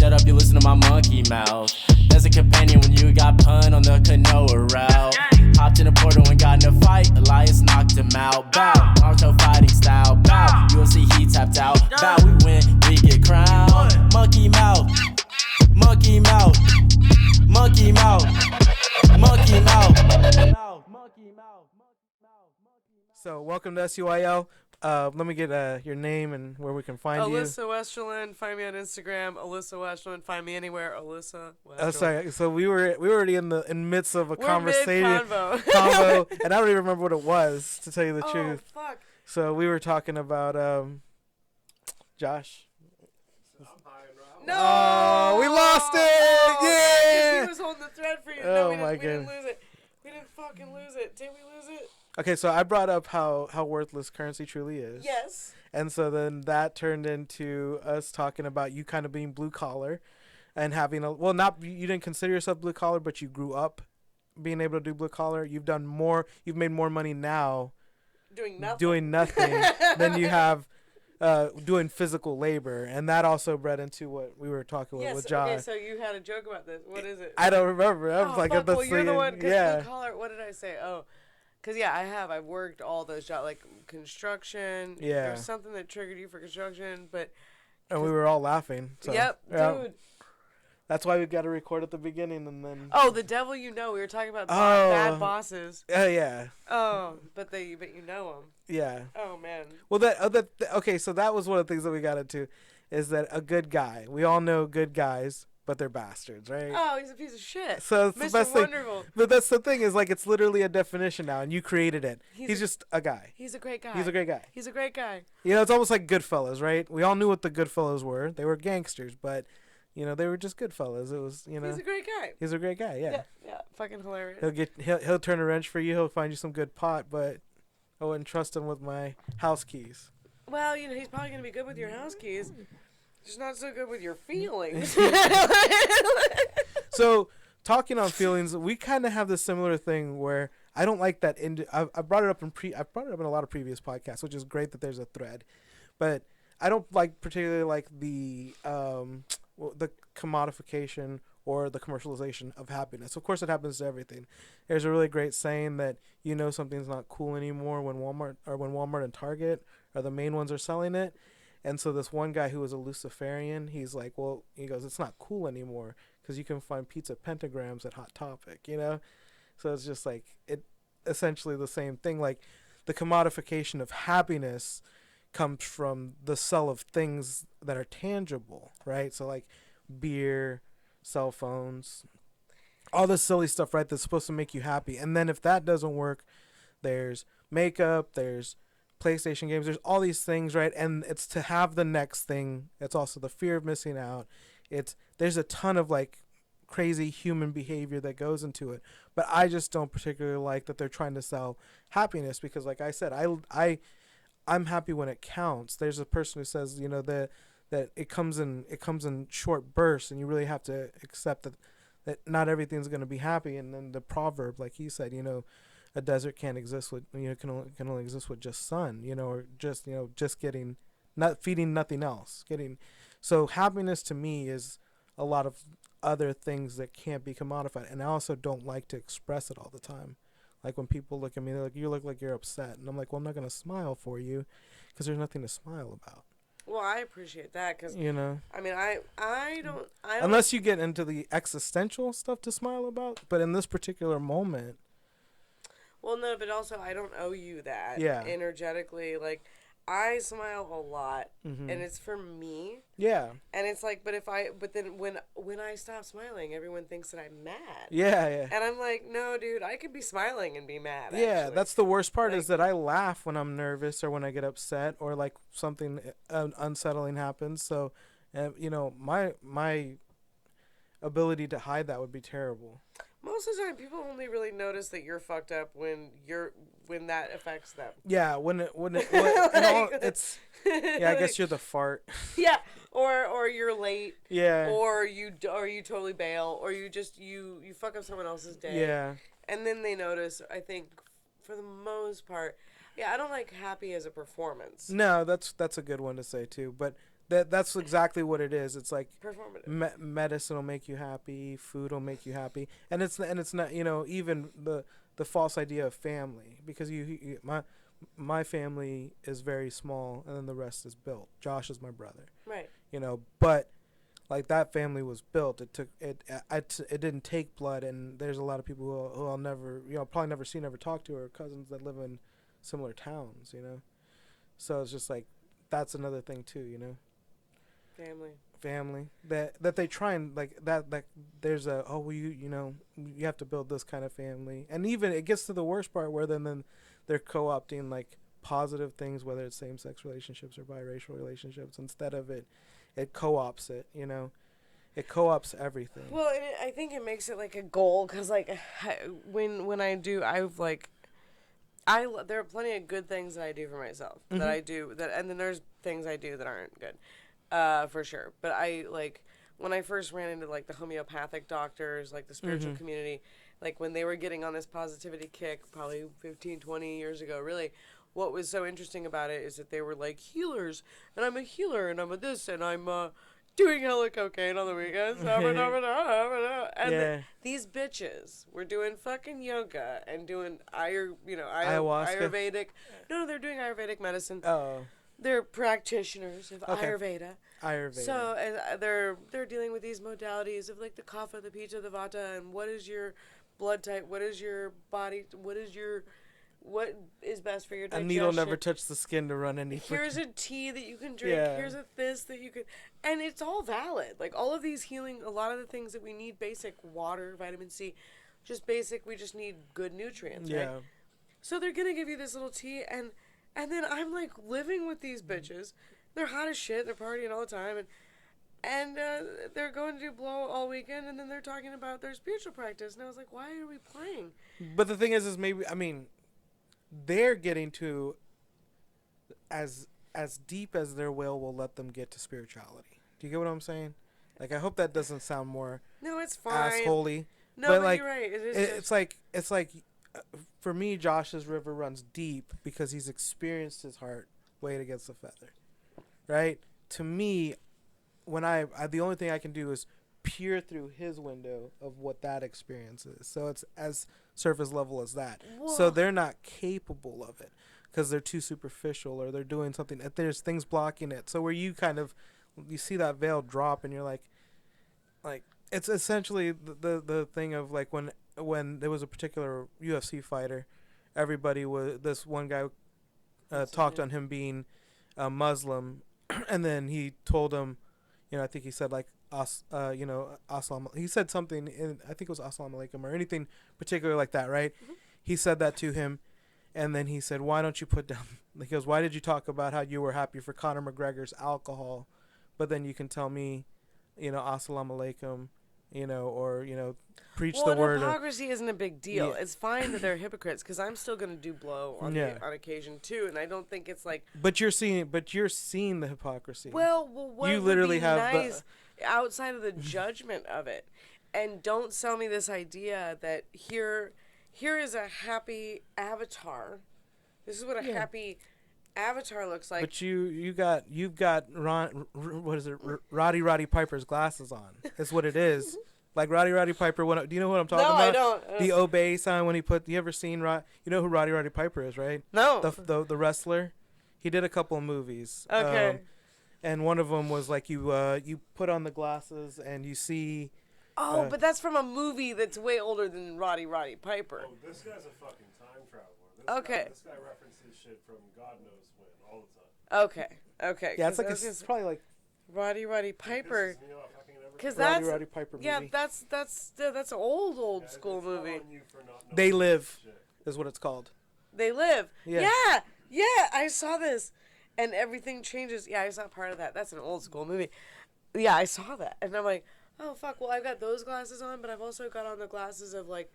shut up, you listen to my monkey mouth. There's a companion when you got pun on the canoa route. Hopped in a portal and got in a fight, Elias knocked him out. Bow, Naruto fighting style. Bow, UFC he tapped out. Bow, we win, we get crowned. Monkey mouth, monkey mouth, monkey mouth, monkey mouth. So, welcome to SUYL. Let me get your name and where we can find you. Alyssa Westerlund. Find me on Instagram. Alyssa Westerlund. Find me anywhere. Alyssa Westerlund. Sorry. So we were already in midst of a conversation Mid-convo. and I don't even remember what it was, to tell you the truth. Oh fuck. So we were talking about Josh. No. Oh, we lost it! Yeah. He was holding the thread for you. Oh, No, we my didn't goodness. lose it. We didn't fucking lose it. Did we lose it? Okay, so I brought up how worthless currency truly is. Yes. And so then that turned into us talking about you kind of being blue collar and having you didn't consider yourself blue collar, but you grew up being able to do blue collar. You've made more money now doing nothing than you have doing physical labor. And that also bred into what we were talking with John. Okay, so you had a joke about this. What is it? I don't remember. I was like, fuck, well, you're the one, yeah. blue collar, what did I say? Oh. Because, yeah, I've worked all those jobs, like construction. Yeah. There's something that triggered you for construction, but... And we were all laughing. So, yep, yeah. dude. That's why we got to record at the beginning and then... Oh, the devil you know. We were talking about bad bosses. Yeah. Oh, but you know them. Yeah. Oh, man. Well, okay, so that was one of the things that we got into, is that a good guy. We all know good guys, but they're bastards, right? Oh, he's a piece of shit. So it's Mr. the best Wonderful. thing. But that's the thing, is like it's literally a definition now, and you created it. He's just a guy. He's a great guy. He's a great guy. He's a great guy. You know, it's almost like Goodfellas, right? We all knew what the Goodfellas were. They were gangsters, but, you know, they were just Goodfellas. It was, you know. He's a great guy. He's a great guy, yeah. Yeah, fucking hilarious. He'll turn a wrench for you. He'll find you some good pot, but I wouldn't trust him with my house keys. Well, you know, he's probably going to be good with your house keys. Just not so good with your feelings. So, talking on feelings, we kind of have this similar thing where I don't like that. I brought it up I've brought it up in a lot of previous podcasts, which is great that there's a thread, but I don't particularly like the commodification or the commercialization of happiness. Of course, it happens to everything. There's a really great saying that something's not cool anymore when Walmart and Target are the main ones are selling it. And so this one guy who was a Luciferian, he's like, well, he goes, it's not cool anymore because you can find pizza pentagrams at Hot Topic, you know? So it's just like, it essentially the same thing. Like the commodification of happiness comes from the sell of things that are tangible, right? So like beer, cell phones, all this silly stuff, right? That's supposed to make you happy. And then if that doesn't work, there's makeup, there's PlayStation games, there's all these things, right? And it's to have the next thing. It's also the fear of missing out. There's a ton of like crazy human behavior that goes into it, but I just don't particularly like that they're trying to sell happiness, because like I said, I'm happy when it counts. There's a person who says, you know, that it comes in short bursts, and you really have to accept that not everything's going to be happy. And then the proverb, like he said, you know, a desert can't exist with, you know, can only exist with just sun, you know, or just, you know, just getting, not feeding nothing else, so happiness to me is a lot of other things that can't be commodified. And I also don't like to express it all the time. Like when people look at me, they're like, you look like you're upset. And I'm like, well, I'm not going to smile for you because there's nothing to smile about. Well, I appreciate that because, you know, I mean, I don't. Unless you get into the existential stuff to smile about. But in this particular moment. Well, no, but also I don't owe you that. Yeah. Energetically, like I smile a lot, mm-hmm. and it's for me. Yeah. And it's like, but then when I stop smiling, everyone thinks that I'm mad. Yeah, yeah. And I'm like, no, dude, I could be smiling and be mad. Yeah, actually. That's the worst part, is that I laugh when I'm nervous or when I get upset or like something unsettling happens. So, you know, my ability to hide that would be terrible. Most of the time, people only really notice that you're fucked up when that affects them. Yeah, it's yeah. I guess you're the fart. Yeah, or you're late. Yeah. Or you totally bail, or you just you fuck up someone else's day. Yeah. And then they notice. I think, for the most part, yeah, I don't like happy as a performance. No, that's a good one to say too. But That's exactly what it is. It's like Performative. medicine will make you happy, food will make you happy, and it's not, you know, even the false idea of family, because my family is very small and then the rest is built. Josh is my brother, Right. you know, but like that family was built. It took it didn't take blood, and there's a lot of people who I'll never, you know, probably never see, never talk to, or cousins that live in similar towns, you know. So it's just like that's another thing too, you know. Family that they try and like that there's a, oh well, you know, you have to build this kind of family, and even it gets to the worst part where then they're co-opting like positive things, whether it's same-sex relationships or biracial relationships, instead of it co-ops it, you know. It co-ops everything. Well, and I think it makes it like a goal, because like when I do, I've like there are plenty of good things that I do for myself, that I do that, and then there's things I do that aren't good, for sure. But I like when I first ran into like the homeopathic doctors, like the spiritual community, like when they were getting on this positivity kick, probably 15, 20 years ago, really. What was so interesting about it is that they were like healers, and I'm a healer, and I'm a this, and I'm doing hella cocaine on the weekends, and these bitches were doing fucking yoga and doing ayahuasca. Ayurvedic. No, they're doing Ayurvedic medicine. Oh, They're practitioners of Ayurveda. Ayurveda. So they're dealing with these modalities of like the kapha, the pitta, the vata, and what is your blood type, what is your body, what is best for your digestion. A needle never touched the skin to run any. Here's a tea that you can drink. Yeah. Here's a this that you could, and it's all valid. Like all of these healing, a lot of the things that we need, basic water, vitamin C, just basic. We just need good nutrients. Yeah. Right? So they're gonna give you this little tea, and then I'm like living with these bitches. They're hot as shit. They're partying all the time, and they're going to do blow all weekend, and then they're talking about their spiritual practice, and I was like, why are we playing? But the thing is maybe, I mean, they're getting to as deep as their will let them get to spirituality. Do you get what I'm saying? Like, I hope that doesn't sound more no, it's fine. assholey. No, but like, you're right. It's like for me, Josh's river runs deep because he's experienced his heart weighed against the feather, right? To me, when the only thing I can do is peer through his window of what that experience is. So it's as surface level as that. Whoa. So they're not capable of it because they're too superficial, or they're doing something. There's things blocking it. So where you see that veil drop, and you're like it's essentially the thing of like when there was a particular UFC fighter, everybody this one guy talked on him being Muslim, and then he told him, you know, I think he said like Assalam. He said something I think it was Assalamu alaikum or anything particular like that, right? Mm-hmm. He said that to him, and then he said, "Why don't you put down?" He goes, "Why did you talk about how you were happy for Conor McGregor's alcohol, but then you can tell me, you know, Assalamu alaikum, you know, or you know, preach the word." Hypocrisy isn't a big deal. Yeah. It's fine that they're hypocrites, because I'm still gonna do blow on occasion too, and I don't think it's like. But you're seeing the hypocrisy. Well, what you literally have nice outside of the judgment of it, and don't sell me this idea that here is a happy avatar. This is what a happy avatar looks like. But you've got Roddy Piper's glasses on. That's what it is. Like Roddy Piper. Do you know what I'm talking about? No, I don't. The obey sign when he put. You ever seen You know who Roddy Piper is, right? No. The wrestler. He did a couple of movies. Okay. And one of them was like you put on the glasses and you see. Oh, but that's from a movie that's way older than Roddy Piper. Oh, this guy's a fucking time traveler. This guy references shit from God knows when all the time. Okay. Yeah, it's probably like Roddy Piper. Because Roddy Piper movie. Yeah, that's an old school movie. They Live is what it's called. They Live. Yeah, I saw this, and everything changes. Yeah, I saw part of that. That's an old school movie. Yeah, I saw that, and I'm like, oh fuck. Well, I've got those glasses on, but I've also got on the glasses of like,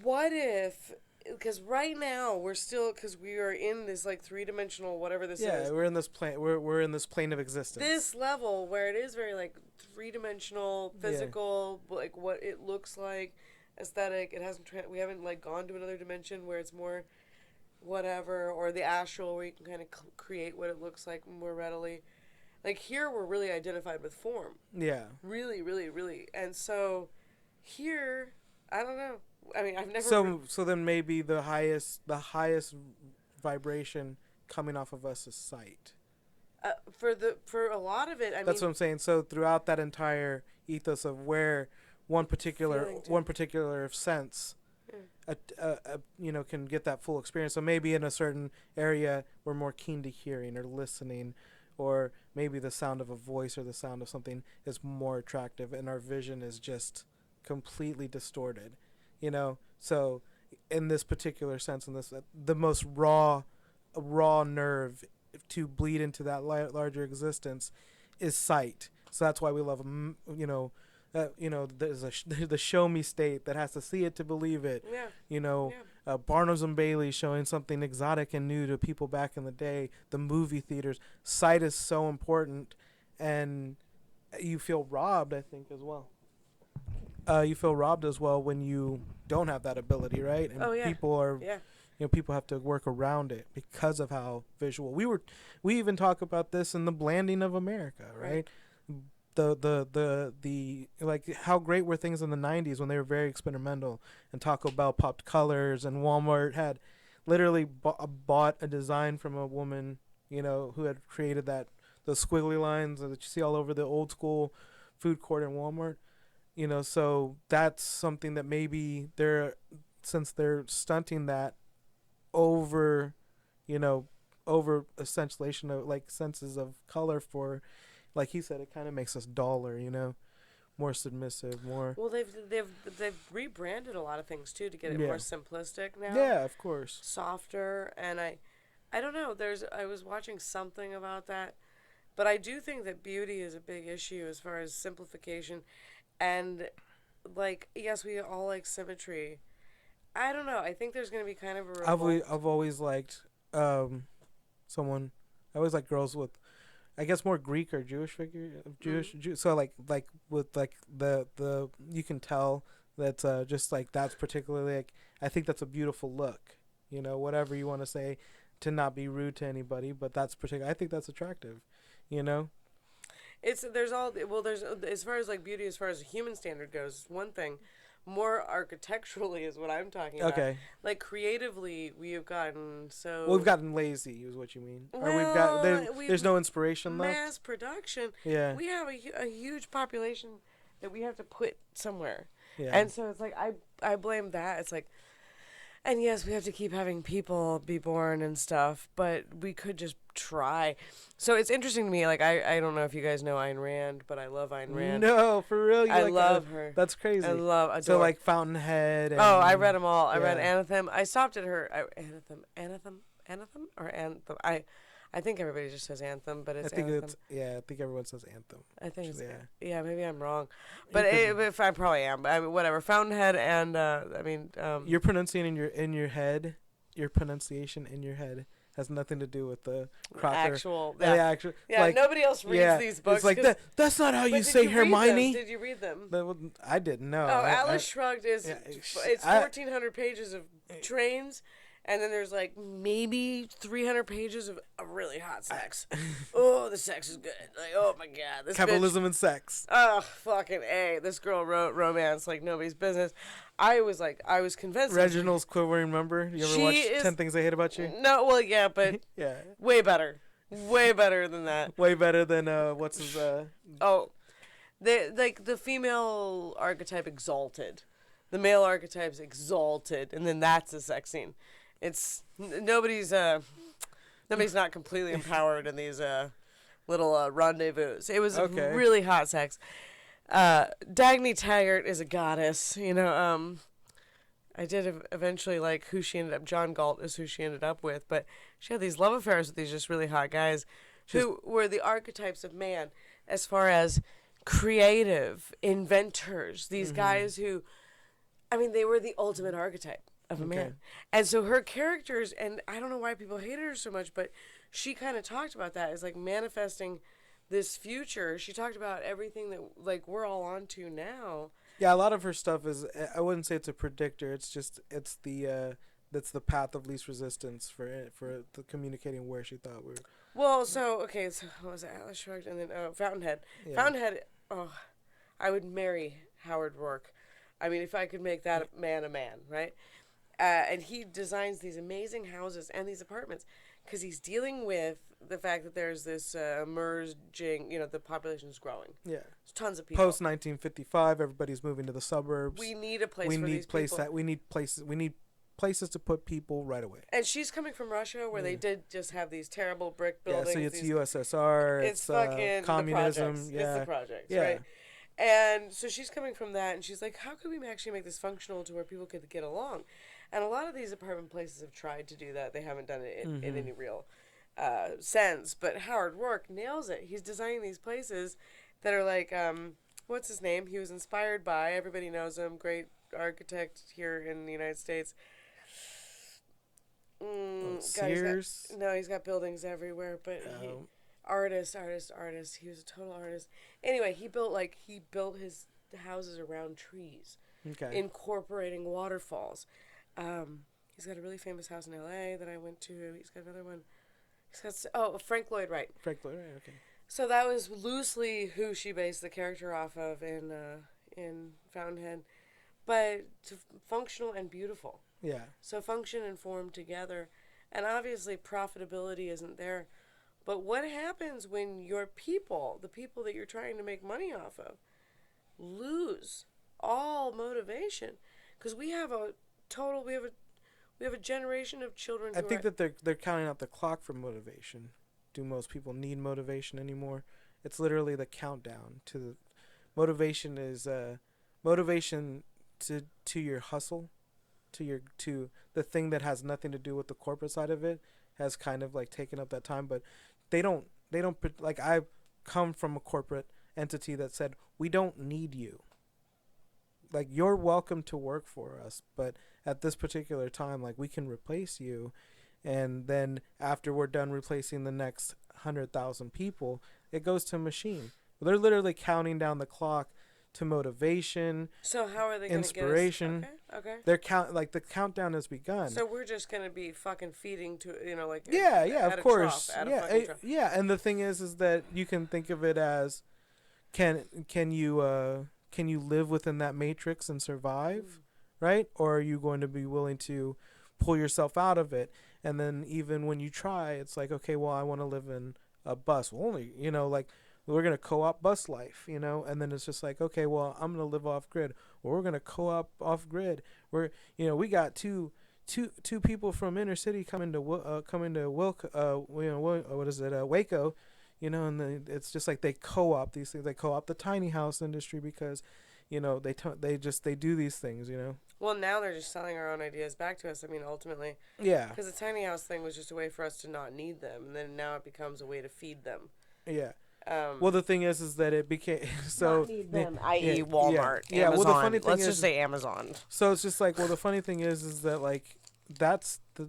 what if? Because right now because we are in this like 3-dimensional whatever this is. Yeah, we're in this plane. We're in this plane of existence. This level where it is very like 3-dimensional, physical, like what it looks like, aesthetic. It hasn't. We haven't like gone to another dimension where it's more, whatever, or the astral where you can kind of create what it looks like more readily. Like here, we're really identified with form. Yeah. Really, really, really. And so here, I don't know. I mean, I've never. So then maybe the highest vibration coming off of us is sight. For a lot of it, That's what I'm saying. So throughout that entire ethos of where one particular sense, can get that full experience. So maybe in a certain area we're more keen to hearing or listening, or maybe the sound of a voice or the sound of something is more attractive, and our vision is just completely distorted. So in this particular sense, in this the most raw nerve to bleed into that larger existence is sight. So that's why we love there's the show me state that has to see it to believe it. Barnum's and Bailey showing something exotic and new to people back in the day. The movie theaters, sight is so important, and you feel robbed, I think, as well. You feel robbed as well when you don't have that ability, right? And people have to work around it because of how visual. We even talk about this in the Blanding of America, right? The like how great were things in the 90s when they were very experimental, and Taco Bell popped colors, and Walmart had literally bought a design from a woman, who had created those squiggly lines that you see all over the old school food court in Walmart. So that's something that maybe since they're stunting that over essentiation of like senses of color for, like he said, it kind of makes us duller, more submissive, more. Well, they've rebranded a lot of things too to get it more simplistic now. Yeah, of course. Softer, and I don't know. I was watching something about that, but I do think that beauty is a big issue as far as simplification, and like yes, we all like symmetry. I don't know. I think there's going to be kind of a revolt. I've always liked someone. I always like girls with, I guess, more Greek or Jewish figure, so like with like the you can tell that's just like that's particularly like, I think that's a beautiful look. Whatever you want to say, to not be rude to anybody, but that's particular. I think that's attractive. There's as far as like beauty, as far as a human standard goes, one thing. More architecturally is what I'm talking about. Okay. Like creatively, we have gotten so. Well, we've gotten lazy, is what you mean. Well, or there's no inspiration left. Mass production. Yeah. We have a huge population that we have to put somewhere. Yeah. And so it's like I blame that. It's like, and yes, we have to keep having people be born and stuff, but we could just try. So it's interesting to me. Like I don't know if you guys know Ayn Rand, but I love Ayn Rand. No, for real. I love her. That's crazy. Adore. So like Fountainhead. And, I read them all. I read Anthem. I stopped at her. Anthem, or Anthem. I think everybody just says Anthem, but it's Anthem. I think everyone says Anthem. I think it's maybe I'm wrong, but if I probably am. I mean, whatever. Fountainhead and your pronunciation in your head. Your pronunciation in your head has nothing to do with the actual. Like, nobody else reads these books. It's like that's not how you say Hermione. Did you read them? I didn't know. Oh, Atlas Shrugged is it's 1,400 pages of trains. And then there's like maybe 300 pages of really hot sex. Oh, the sex is good. Like, oh my God. This Capitalism bitch, and sex. Oh, fucking A. This girl wrote romance like nobody's business. I was convinced. Reginald's quivering, remember? You ever watch 10 Things I Hate About You? No, well, yeah, but yeah. Way better. Way better than that. Way better than, what's his, the female archetype exalted. The male archetype's exalted. And then that's a sex scene. It's nobody's not completely empowered in these little rendezvous. It was really hot sex. Dagny Taggart is a goddess, I did eventually like who she ended up. John Galt is who she ended up with, but she had these love affairs with these just really hot guys who were the archetypes of man as far as creative inventors. These guys who, they were the ultimate archetype of a man. And so her characters, and I don't know why people hated her so much, but she kind of talked about that as like manifesting this future. She talked about everything that like we're all onto now. Yeah, a lot of her stuff is, I wouldn't say it's a predictor. It's just, it's the that's the path of least resistance for the communicating where she thought we were. Well, so what was it? Atlas Shrugged, and then Fountainhead. Yeah. Fountainhead. Oh, I would marry Howard Rourke. I mean, if I could make that man a man, right? And he designs these amazing houses and these apartments because he's dealing with the fact that there's this emerging, the population is growing. Yeah. There's tons of people. Post 1955, everybody's moving to the suburbs. We need a place for these people. We need places to put people right away. And she's coming from Russia, where they did just have these terrible brick buildings. Yeah, so it's USSR. It's fucking communism. It's the projects, right? And so she's coming from that, and she's like, how could we actually make this functional to where people could get along? And a lot of these apartment places have tried to do that. They haven't done it in any real sense. But Howard Rourke nails it. He's designing these places that are like, what's his name? He was inspired by, everybody knows him, great architect here in the United States. Sears? He's got buildings everywhere, but artist. He was a total artist. Anyway, he built his houses around trees, incorporating waterfalls. He's got a really famous house in L.A. that I went to. He's got another one. Frank Lloyd Wright. Okay. So that was loosely who she based the character off of in Fountainhead, but functional and beautiful. Yeah. So function and form together, and obviously profitability isn't there. But what happens when your people, the people that you're trying to make money off of, lose all motivation? Because we have a generation of children. I think that they're counting out the clock for motivation. Do most people need motivation anymore? It's literally the countdown to the motivation is motivation to your hustle, to the thing that has nothing to do with the corporate side of it has kind of like taken up that time, but they don't like, I come from a corporate entity that said we don't need you. Like, you're welcome to work for us, but at this particular time, like, we can replace you, and then after we're done replacing the next 100,000 people, it goes to machine. They're literally counting down the clock to motivation. So how are they going to get us? Inspiration. Okay. They're the countdown has begun. So we're just going to be fucking feeding to, like. Of course. Trough. And the thing is that you can think of it as, can you live within that matrix and survive, right? Or are you going to be willing to pull yourself out of it? And then even when you try, it's like, okay, well, I want to live in a bus. Well, only, like, we're going to co-op bus life, and then it's just like, okay, well, I'm going to live off grid. Or we're going to co-op off grid. We got two people from inner city coming to Waco, and it's just like they co-op these things. They co-op the tiny house industry because, they do these things, Well, now they're just selling our own ideas back to us. I mean, ultimately. Yeah. Because the tiny house thing was just a way for us to not need them, and then now it becomes a way to feed them. Yeah. Well, the thing is that it became so. Not need them, i.e., Walmart, Amazon. Yeah. Well, the funny thing Let's just say Amazon. So it's just like, well, the funny thing is that like that's the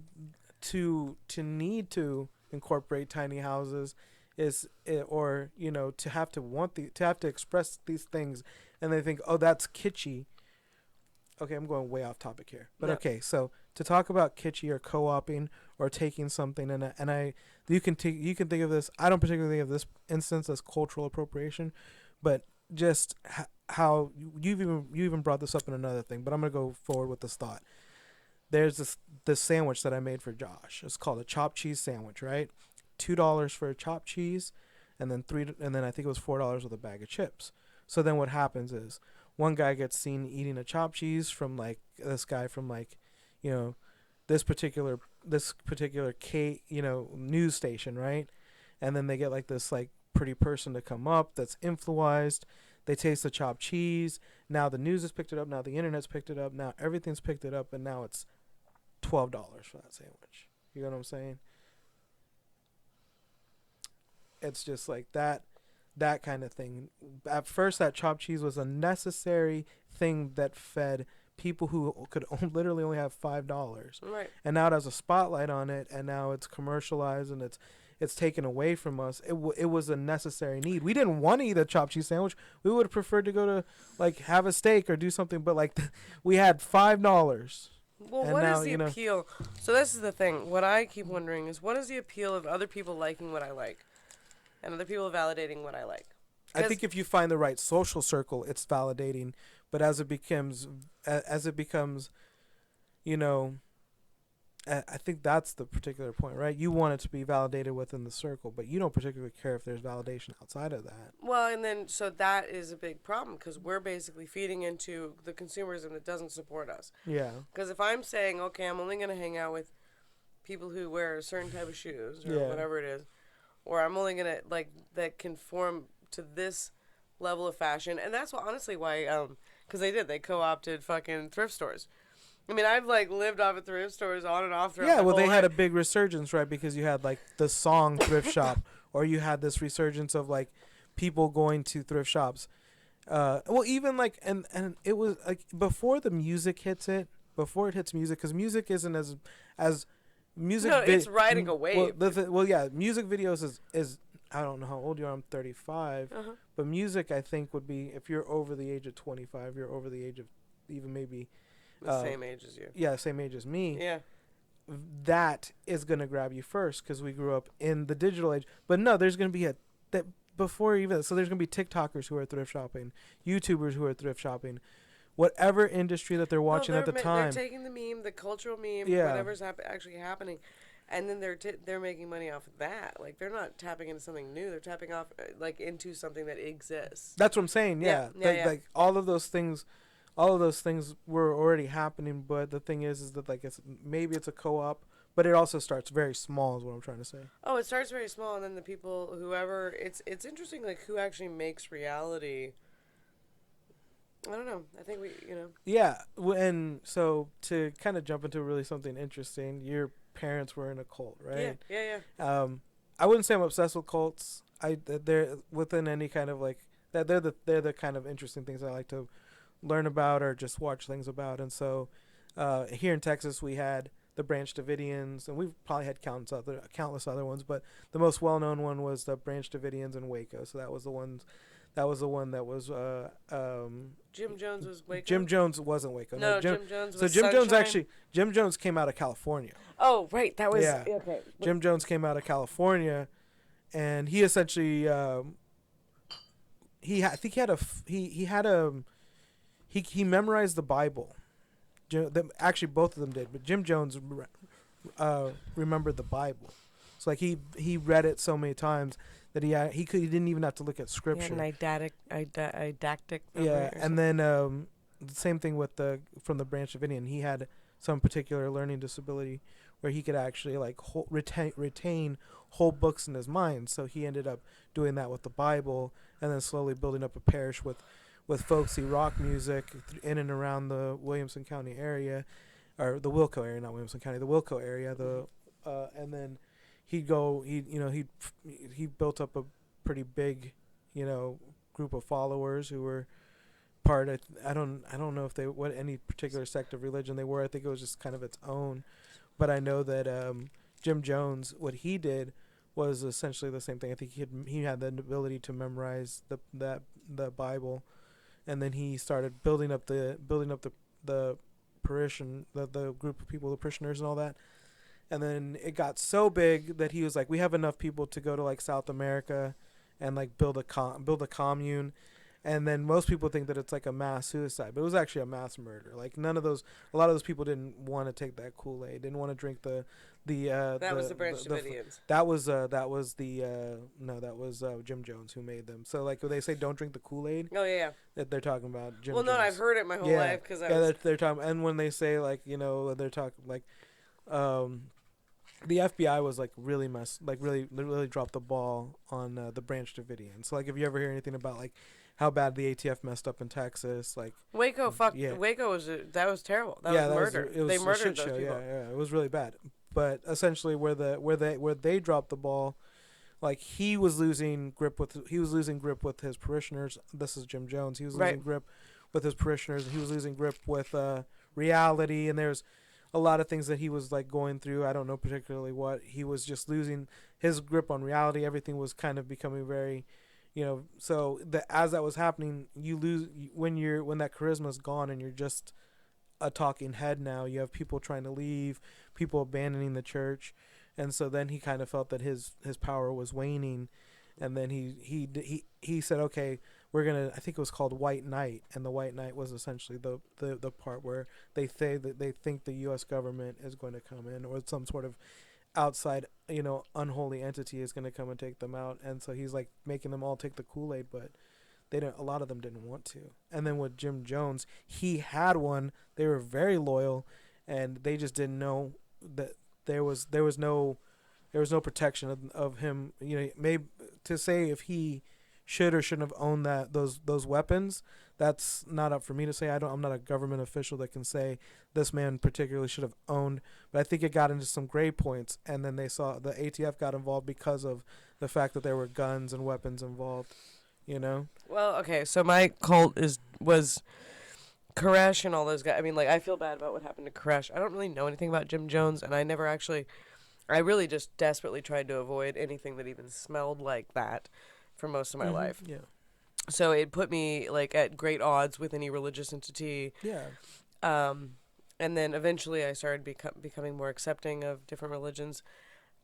to need to incorporate tiny houses or to have to express these things, and they think, oh, that's kitschy. Okay, I'm going way off topic here, but okay. So to talk about kitschy or co-oping or taking something you can think of this. I don't particularly think of this instance as cultural appropriation, but just how you even brought this up in another thing. But I'm gonna go forward with this thought. There's this sandwich that I made for Josh. It's called a chopped cheese sandwich, right? $2 for a chopped cheese, and then I think it was $4 with a bag of chips. So then what happens is one guy gets seen eating a chopped cheese from like this guy from like, this particular news station, right? And then they get like this like pretty person to come up that's influenced. They taste the chopped cheese. Now the news has picked it up. Now the internet's picked it up. Now everything's picked it up, and now it's $12 for that sandwich. You know what I'm saying? It's just like that kind of thing. At first, that chopped cheese was a necessary thing that fed people who could literally only have $5. Right. And now it has a spotlight on it, and now it's commercialized, and it's taken away from us. It was a necessary need. We didn't want to eat a chopped cheese sandwich. We would have preferred to go to like have a steak or do something, but like we had $5 Well, And what now, is the you know, appeal? So this is the thing. What I keep wondering is, what is the appeal of other people liking what I like, and other people validating what I like? I think if you find the right social circle, it's validating. But as it becomes, you know, I think that's the particular point, right? You want it to be validated within the circle, but you don't particularly care if there's validation outside of that. Well, and then so that is a big problem because we're basically feeding into the consumerism that doesn't support us. Yeah. Because if I'm saying, okay, I'm only going to hang out with people who wear a certain type of shoes or Yeah. whatever it is, or I'm only going to, like, that conform to this level of fashion. And that's honestly why, because they co-opted fucking thrift stores. I mean, I've, like, lived off of thrift stores on and off throughout Yeah, my well, whole they had a life. big resurgence, right? Because you had like the song thrift shop, or you had this resurgence of like people going to thrift shops. Well, even like and it was like before the music hits it, before it hits music, because music isn't as music. No, it's riding a wave. Well, yeah, music videos is I don't know how old you are. I'm 35, but music I think would be if you're over the age of 25, you're over the age of even maybe. The same age as you. Yeah, same age as me. Yeah. That is going to grab you first because we grew up in the digital age. But no, there's going to be that before even so there's going to be TikTokers who are thrift shopping, YouTubers who are thrift shopping, whatever industry that they're watching at the time. They're taking the meme, the cultural meme, Yeah. whatever's actually happening, and then they're making money off of that. Like they're not tapping into something new; they're tapping off like into something that exists. That's what I'm saying. Yeah, Yeah. Like all of those things were already happening. But the thing is that like maybe it's a co-op, but it also starts very small. Is what I'm trying to say. Oh, it starts very small, and then the people, whoever, it's interesting, like who actually makes reality. I don't know. I think Yeah, and so to kind of jump into really something interesting, your parents were in a cult, right? Yeah. I wouldn't say I'm obsessed with cults. They're within any kind of like that. They're the kind of interesting things I like to learn about or just watch things about. And so, here in Texas, we had the Branch Davidians, and we've probably had countless other ones, but the most well-known one was the Branch Davidians in Waco. So that was the one that was Jim Jones was Waco. Jim Jones wasn't Waco. No, Jim Jones was So Jim Jones Sunshine? Jim Jones came out of California. Oh, right, that was Yeah. okay. Jim Jones came out of California, and he essentially he memorized the Bible. Actually, both of them did, but Jim Jones remembered the Bible. So like he read it so many times that he didn't even have to look at scripture. An didactic. Yeah, and then the same thing with from the Branch Davidian. He had some particular learning disability where he could actually like retain whole books in his mind. So he ended up doing that with the Bible, and then slowly building up a parish with folksy rock music in and around the Williamson County area, or the Wilco area, not Williamson County, the Wilco area. And then he built up a pretty big, group of followers who were part of, I don't know if what any particular sect of religion they were. I think it was just kind of its own. But I know that Jim Jones, what he did was essentially the same thing. I think he had the ability to memorize the Bible, and then he started building up the parishioners, the group of people, the parishioners and all that. And then it got so big that he was like, we have enough people to go to like South America and like build a commune. And then most people think that it's like a mass suicide, but it was actually a mass murder. Like a lot of those people didn't want to take that Kool-Aid, didn't want to drink that was the Branch Davidians. That was Jim Jones who made them. So like when they say don't drink the Kool-Aid, Oh yeah. that they're talking about Jim Well, Jones. no, I've heard it my whole life because they're talking, and when they say like they're talking like, the FBI was like really really dropped the ball on the Branch Davidians. So like if you ever hear anything about like how bad the ATF messed up in Texas, like Waco, Waco was terrible. That was murder. They murdered those people. Yeah, it was really bad. But essentially, where they dropped the ball, like he was losing grip with his parishioners. This is Jim Jones. He was losing grip with his parishioners. He was losing grip with reality, and there's a lot of things that he was like going through. I don't know particularly what. He was just losing his grip on reality. Everything was kind of becoming very, so as that was happening, you lose when that charisma's gone and you're just a talking head now. You have people trying to leave, people abandoning the church, and so then he kind of felt that his power was waning, and then he said, okay, we're gonna. I think it was called White Knight, and the White Knight was essentially the part where they say that they think the U.S. government is going to come in, or some sort of outside, unholy entity is going to come and take them out, and so he's like making them all take the Kool-Aid, but they didn't. A lot of them didn't want to. And then with Jim Jones, he had one. They were very loyal, and they just didn't know that there was no protection of him. Maybe to say if he should or shouldn't have owned those weapons. That's not up for me to say. I'm not a government official that can say this man particularly should have owned. But I think it got into some gray points, and then they saw the ATF got involved because of the fact that there were guns and weapons involved. Well, okay, so my cult was Koresh and all those guys. I mean, like, I feel bad about what happened to Koresh. I don't really know anything about Jim Jones, and I really just desperately tried to avoid anything that even smelled like that for most of my life. Yeah. So it put me, like, at great odds with any religious entity. Yeah. And then eventually I started becoming more accepting of different religions.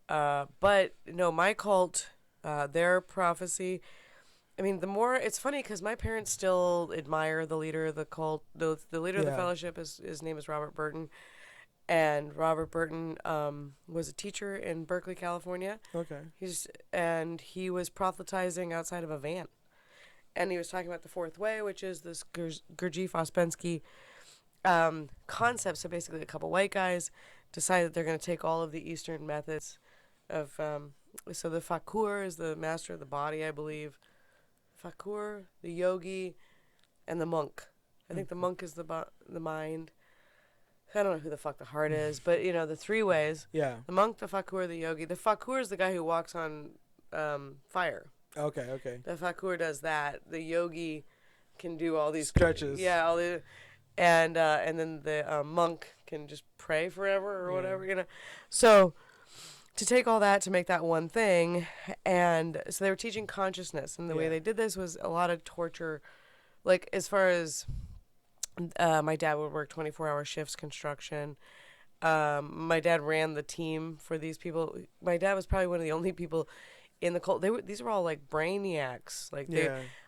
But, no, my cult, their prophecy, I mean, it's funny because my parents still admire the leader of the cult. The leader of the fellowship, his name is Robert Burton. And Robert Burton was a teacher in Berkeley, California. Okay. He was proselytizing outside of a van. And he was talking about the fourth way, which is this Gurdjieff Ouspensky concept. So basically a couple white guys decide that they're going to take all of the Eastern methods of... so the Fakur is the master of the body, I believe. Fakur, the yogi, and the monk. I think the monk is the mind. I don't know who the fuck the heart is, but, the three ways. Yeah. The monk, the Fakur, the yogi. The Fakur is the guy who walks on fire. Okay. The Fakur does that. The yogi can do all these stretches. And then the monk can just pray forever or whatever, So to take all that to make that one thing, and so they were teaching consciousness, and the way they did this was a lot of torture, like as far as my dad would work 24-hour shifts construction. My dad ran the team for these people. My dad was probably one of the only people in the cult. These were all like brainiacs.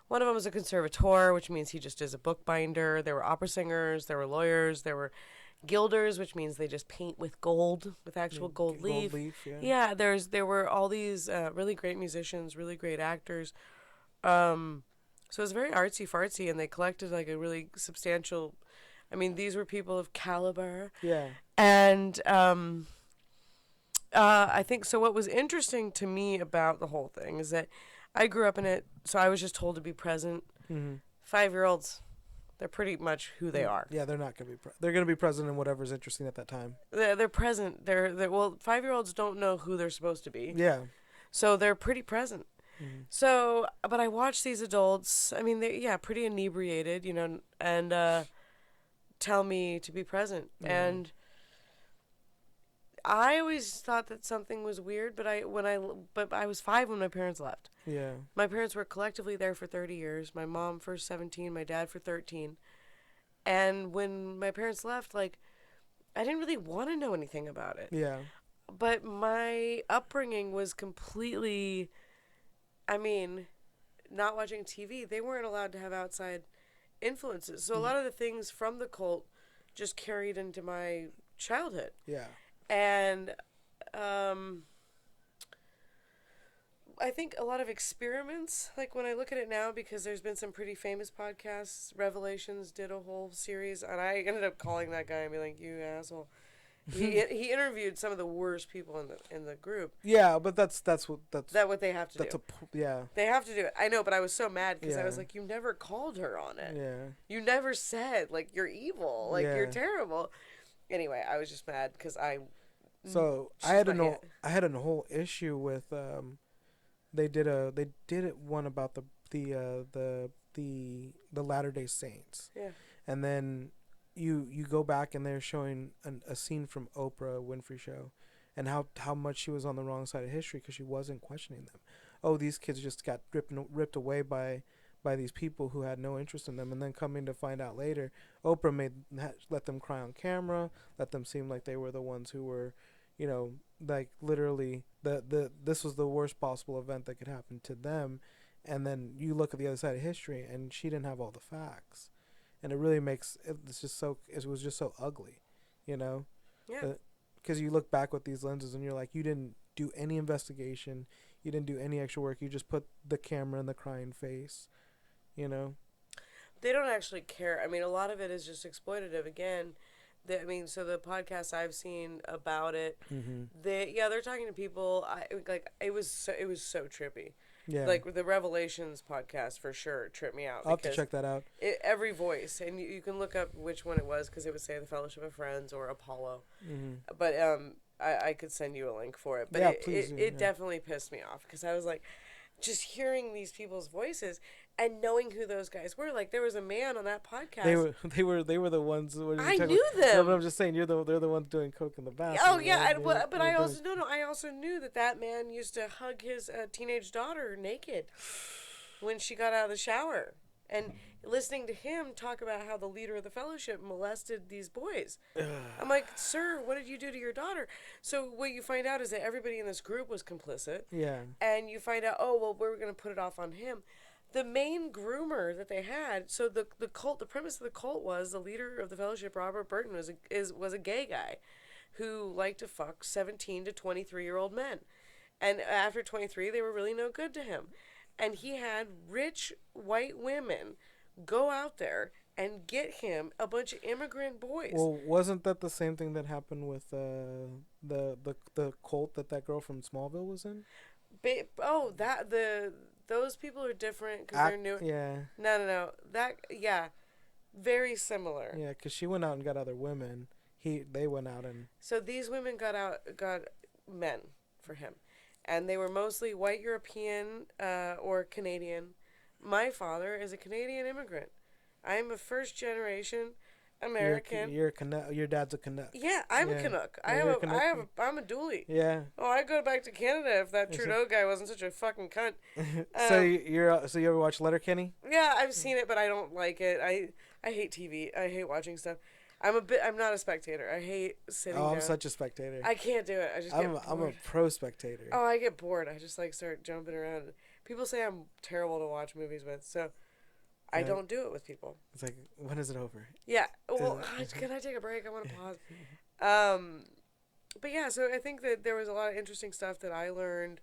One of them was a conservator, which means he just is a bookbinder. There were opera singers. There were lawyers. There were gilders, which means they just paint with gold, with actual gold leaf. There were all these really great musicians, really great actors. So it was very artsy-fartsy, and they collected like a really substantial... I mean, these were people of caliber. Yeah. And I think... So what was interesting to me about the whole thing is that I grew up in it, so I was just told to be present. Mm-hmm. 5-year-olds, they're pretty much who they are. Yeah, they're not going to be... they're going to be present in whatever's interesting at that time. They're present. Well, 5-year-olds don't know who they're supposed to be. Yeah. So they're pretty present. Mm-hmm. So, but I watch these adults, I mean, they're pretty inebriated, and tell me to be present. Mm-hmm. And I always thought that something was weird, but I was 5 when my parents left. Yeah. My parents were collectively there for 30 years. My mom for 17, my dad for 13. And when my parents left, like, I didn't really want to know anything about it. Yeah. But my upbringing was completely... I mean, not watching TV, they weren't allowed to have outside influences. So a lot of the things from the cult just carried into my childhood. Yeah. And I think a lot of experiments, like when I look at it now, because there's been some pretty famous podcasts, Revelations did a whole series, and I ended up calling that guy and being like, you asshole. He interviewed some of the worst people in the group. Yeah, but that's what they have to do. They have to do it. I know, but I was so mad because I was like, you never called her on it. Yeah. You never said like you're evil, like you're terrible. Anyway, I was just mad because I. So I had a whole issue with they did one about the Latter-day Saints. Yeah. And then you go back and they're showing a scene from Oprah Winfrey show, and how much she was on the wrong side of history because she wasn't questioning them. Oh, these kids just got ripped away by by these people who had no interest in them, and then coming to find out later, Oprah let them cry on camera, let them seem like they were the ones who were, like literally this was the worst possible event that could happen to them, and then you look at the other side of history, and she didn't have all the facts, and it really makes it was just so ugly, Yeah. Because you look back with these lenses, and you're like, you didn't do any investigation, you didn't do any extra work, you just put the camera in the crying face. They don't actually care. I mean, a lot of it is just exploitative. Again, so the podcasts I've seen about it, they're talking to people. It was so trippy. Yeah. Like the Revelations podcast for sure tripped me out. I'll have to check that out. Every voice, and you can look up which one it was because it would say the Fellowship of Friends or Apollo. But I could send you a link for it. But it definitely pissed me off because I was like, just hearing these people's voices and knowing who those guys were. Like, there was a man on that podcast. They were the ones. I knew them. No, but I'm just saying, they're the ones doing coke in the bathroom. Oh yeah, but I also knew that man used to hug his teenage daughter naked when she got out of the shower, and listening to him talk about how the leader of the fellowship molested these boys. I'm like, sir, what did you do to your daughter? So what you find out is that everybody in this group was complicit. Yeah. And you find out, we're going to put it off on him. The main groomer that they had, so the cult, the premise of the cult was the leader of the fellowship, Robert Burton, was a gay guy who liked to fuck 17 to 23-year-old men. And after 23, they were really no good to him. And he had rich white women go out there and get him a bunch of immigrant boys. Well, wasn't that the same thing that happened with the cult that girl from Smallville was in? Those people are different because they're new. Yeah. No. Very similar. Yeah, because she went out and got other women. They went out and. So these women got men for him, and they were mostly white European or Canadian. My father is a Canadian immigrant. I'm a first generation American. Your dad's a Canuck. Yeah, I'm a Canuck. I'm a dually. Yeah. Oh, I'd go back to Canada if that Trudeau guy wasn't such a fucking cunt. So you ever watch Letterkenny? Yeah, I've seen it, but I don't like it. I hate TV. I hate watching stuff. I'm not a spectator. I hate sitting down. I'm such a spectator. I can't do it. I'm a pro spectator. Oh, I get bored. I just start jumping around. People say I'm terrible to watch movies with, so I don't do it with people. It's like, when is it over? Yeah. Well, can I take a break? I want to pause. But yeah, so I think that there was a lot of interesting stuff that I learned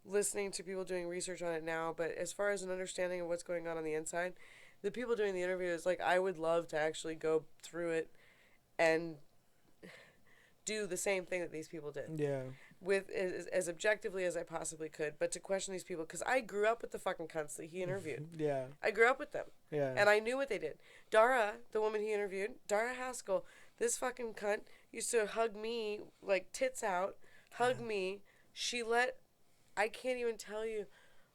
listening to people doing research on it now. But as far as an understanding of what's going on the inside, the people doing the interviews, I would love to actually go through it and do the same thing that these people did. Yeah. With as objectively as I possibly could, but to question these people, because I grew up with the fucking cunts that he interviewed. Yeah. I grew up with them. Yeah. And I knew what they did. Dara, the woman he interviewed, Dara Haskell, this fucking cunt used to hug me, tits out, hug me. I can't even tell you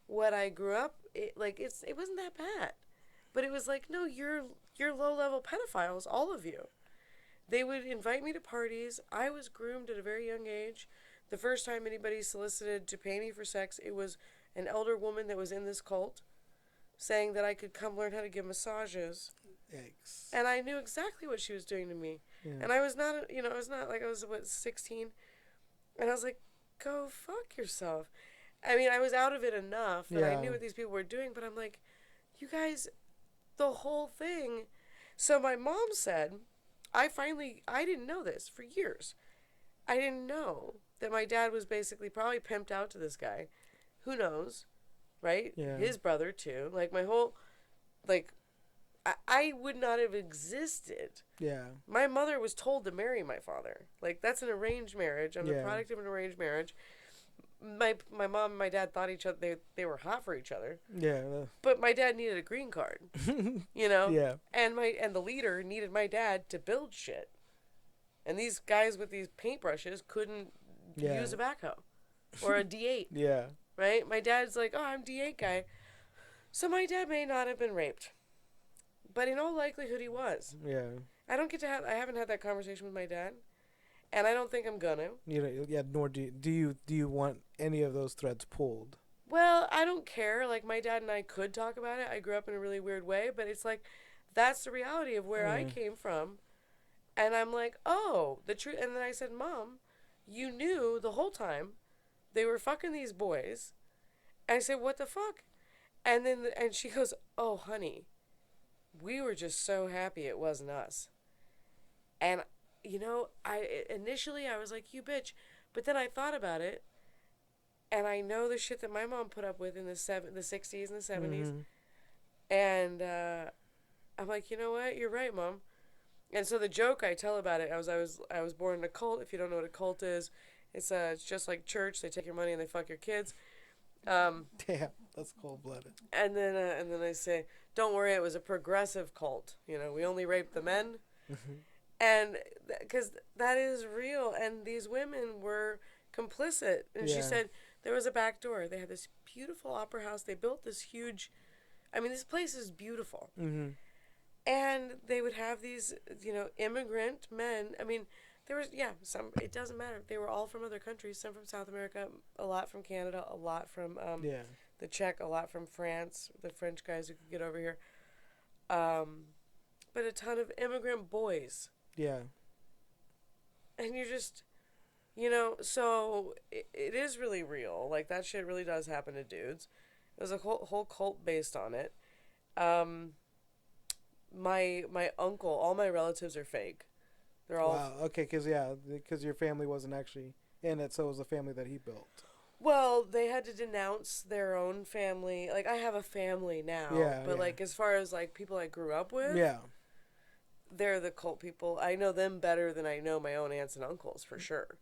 what I grew up, it wasn't that bad. But it was no, you're low-level pedophiles, all of you. They would invite me to parties. I was groomed at a very young age. The first time anybody solicited to pay me for sex, it was an elder woman that was in this cult saying that I could come learn how to give massages. Yikes. And I knew exactly what she was doing to me. Yeah. And I was not, I was 16? And I was like, go fuck yourself. I mean, I was out of it enough that I knew what these people were doing, but I'm like, you guys, the whole thing. So my mom said, I didn't know this for years. I didn't know that my dad was basically probably pimped out to this guy. Who knows, right? Yeah. His brother, too. My whole, I would not have existed. Yeah. My mother was told to marry my father. That's an arranged marriage. I'm the product of an arranged marriage. My mom and my dad thought they were hot for each other. Yeah. But my dad needed a green card. Yeah. And the leader needed my dad to build shit. And these guys with these paintbrushes couldn't use a backhoe or a D8. Yeah. Right? My dad's like, oh, I'm D8 guy. So my dad may not have been raped. But in all likelihood, he was. Yeah. I haven't had that conversation with my dad. And I don't think I'm gonna. Nor do you want any of those threads pulled. Well, I don't care. Like, my dad and I could talk about it. I grew up in a really weird way, but it's like, that's the reality of where I came from. And I'm like, oh, the truth. And then I said, Mom, you knew the whole time they were fucking these boys. And I said, what the fuck? And she goes, oh, honey, we were just so happy it wasn't us. And, initially I was like, you bitch. But then I thought about it. And I know the shit that my mom put up with in the 60s and the 70s. And I'm like, you know what? You're right, Mom. And so the joke I tell about it, I was born in a cult. If you don't know what a cult is, it's just like church. They take your money and they fuck your kids. Damn, that's cold blooded. And then I say, don't worry, it was a progressive cult. We only raped the men, and because that is real. And these women were complicit. And she said there was a back door. They had this beautiful opera house. They built this huge. I mean, this place is beautiful. And they would have these, immigrant men. I mean, there was, some, it doesn't matter. They were all from other countries, some from South America, a lot from Canada, a lot from the Czech, a lot from France, the French guys who could get over here. But a ton of immigrant boys. Yeah. And you're just, so it is really real. Like, that shit really does happen to dudes. There's a whole cult based on it. My uncle, all my relatives are fake. They're all... Wow, okay, because your family wasn't actually in it, so it was the family that he built. Well, they had to denounce their own family. Like, I have a family now. But, like, as far as, like, people I grew up with... Yeah. They're the cult people. I know them better than I know my own aunts and uncles, for sure.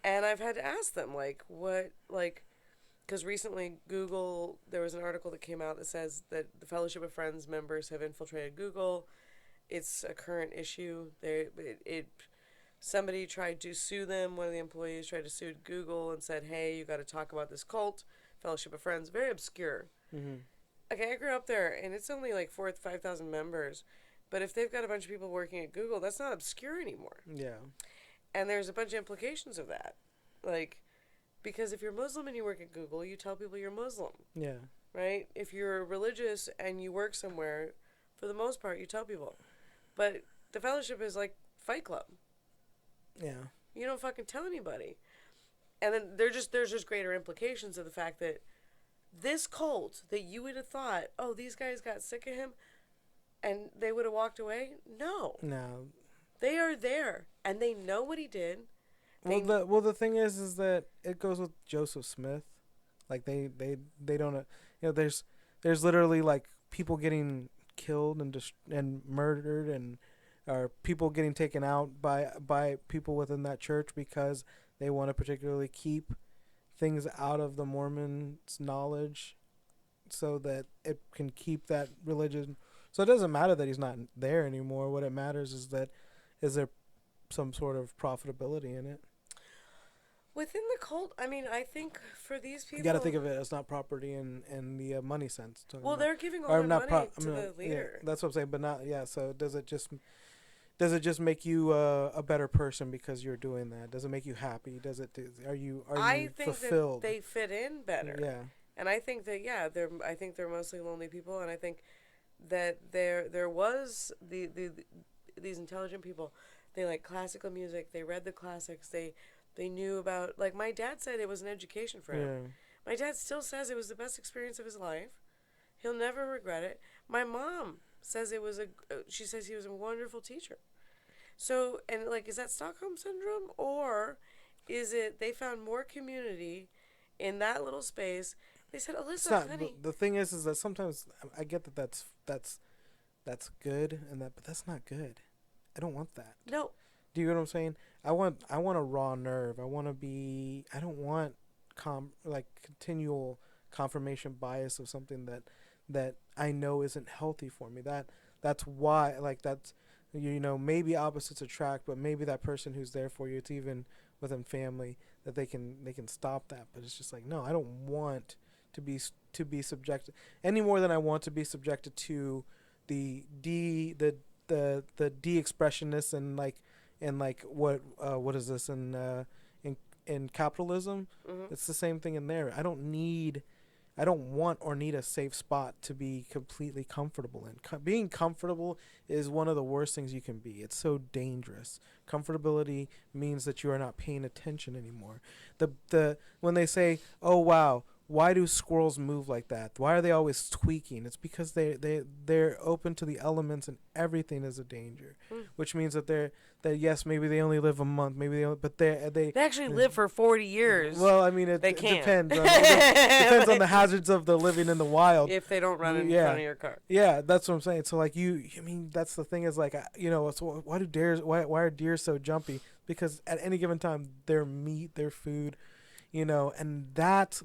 And I've had to ask them, like, what, like... Because recently, Google, there was an article that came out that says that the Fellowship of Friends members have infiltrated Google. It's a current issue. Somebody tried to sue them. One of the employees tried to sue Google and said, hey, you got to talk about this cult, Fellowship of Friends. Very obscure. Okay, I grew up there, and it's only like 4,000 to 5,000 members. But if they've got a bunch of people working at Google, that's not obscure anymore. Yeah. And there's a bunch of implications of that. Like... Because if you're Muslim and you work at Google, you tell people you're Muslim. Yeah. Right? If you're religious and you work somewhere, for the most part, you tell people. But the fellowship is like Fight Club. Yeah. You don't fucking tell anybody. And then there's just greater implications of the fact that this cult that you would have thought, oh, these guys got sick of him and they would have walked away. No. No. They are there and they know what he did. Well, the thing is that it goes with Joseph Smith, like they don't, there's literally like people getting killed and murdered or people getting taken out by people within that church because they want to particularly keep things out of the Mormons' knowledge, so that it can keep that religion. So it doesn't matter that he's not there anymore. What it matters is there some sort of profitability in it. Within the cult, I mean, I think for these people... You got to think of it as not property in the money sense. Well, they're giving all their money to the leader. Yeah, that's what I'm saying, but not... Yeah, so does it just make you a better person because you're doing that? Does it make you happy? Are you fulfilled? I think that they fit in better. Yeah. And I think that, I think they're mostly lonely people, and I think that there was these intelligent people. They like classical music. They read the classics. They knew about, like, my dad said it was an education for him. Yeah. My dad still says it was the best experience of his life. He'll never regret it. My mom says she says he was a wonderful teacher. So, and, like, is that Stockholm Syndrome? Or is it they found more community in that little space? They said, Alyssa, honey. The thing is that sometimes I get that that's good, but that's not good. I don't want that. No. Do you know what I'm saying? I want a raw nerve. I don't want continual confirmation bias of something that I know isn't healthy for me. That's why, like, that's, maybe opposites attract, but maybe that person who's there for you, it's even within family, that they can stop that. But it's just like, no, I don't want to be subjected any more than I want to be subjected to the de-expressionists and what is this in capitalism? Mm-hmm. It's the same thing in there. I don't need I don't want or need a safe spot to be completely comfortable in. Being comfortable is one of the worst things you can be. It's so dangerous. Comfortability means that you are not paying attention anymore. The when they say, "Oh wow, why do squirrels move like that? Why are they always tweaking?" It's because they're open to the elements and everything is a danger, which means that yes, maybe they only live a month, maybe but They actually live for 40 years. Well, I mean, it They can't. depends. It depends on the hazards of the living in the wild. If they don't run in front of your car. Yeah, that's what I'm saying. So like I mean, that's the thing is like, so why are deer so jumpy? Because at any given time, their meat, their food, and that's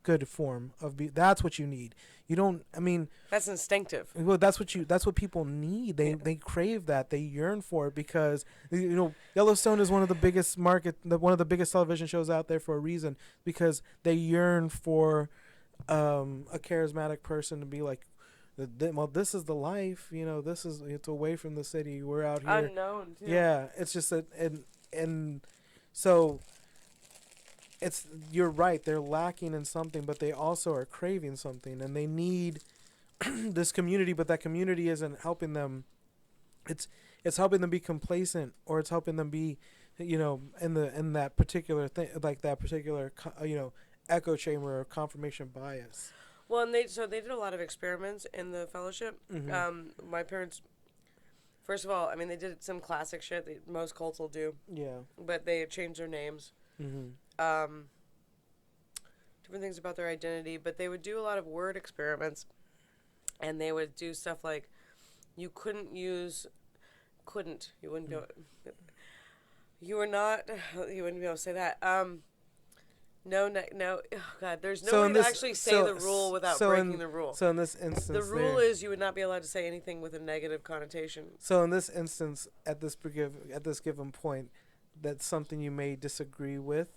good form of that's what you need. You don't, I mean, that's instinctive. Well, that's what people need. They crave that. They yearn for it because Yellowstone is one of the biggest one of the biggest television shows out there for a reason, because they yearn for a charismatic person to be like, well, this is the life. It's away from the city. We're out here. Unknown too. Yeah, it's just and so. You're right, they're lacking in something, but they also are craving something, and they need this community, but that community isn't helping them. It's helping them be complacent, or it's helping them be, in that particular thing, like that particular, echo chamber or confirmation bias. Well, and they did a lot of experiments in the fellowship. Mm-hmm. My parents, first of all, I mean, they did some classic shit that most cults will do. Yeah. But they changed their names. Mm-hmm. Different things about their identity, but they would do a lot of word experiments, and they would do stuff like, you wouldn't be able to say that. No, oh God, there's no way to actually say the rule without breaking the rule. So in this instance, the rule is you would not be allowed to say anything with a negative connotation. So in this instance, at this given point, that's something you may disagree with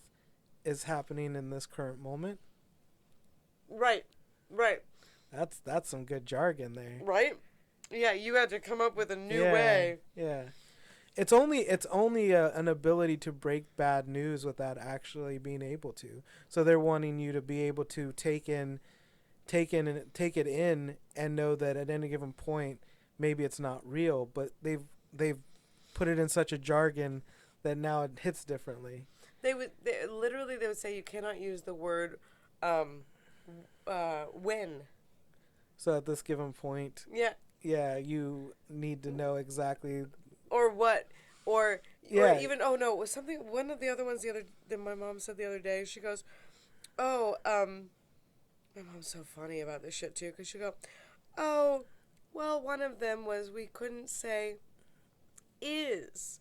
is happening in this current moment. Right. That's some good jargon there. Right? Yeah, you had to come up with a new way. Yeah. It's only an ability to break bad news without actually being able to. So they're wanting you to be able to take it in and know that at any given point maybe it's not real, but they've put it in such a jargon that now it hits differently. They would say you cannot use the word when. So at this given point, you need to know exactly. Or what, or even one of the other ones that my mom said the other day. She goes, my mom's so funny about this shit too, because she go, one of them was we couldn't say is.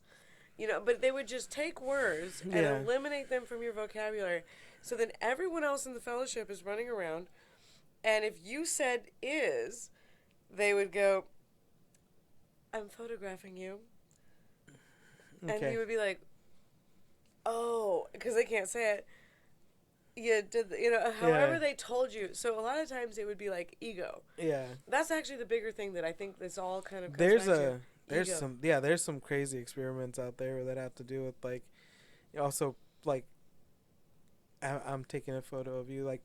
But they would just take words and eliminate them from your vocabulary. So then everyone else in the fellowship is running around. And if you said is, they would go, I'm photographing you. Okay. And you would be like, oh, because they can't say it. However they told you. So a lot of times it would be like ego. Yeah. That's actually the bigger thing that I think this all kind of comes back to. There's some crazy experiments out there that have to do with like, also like, I'm taking a photo of you like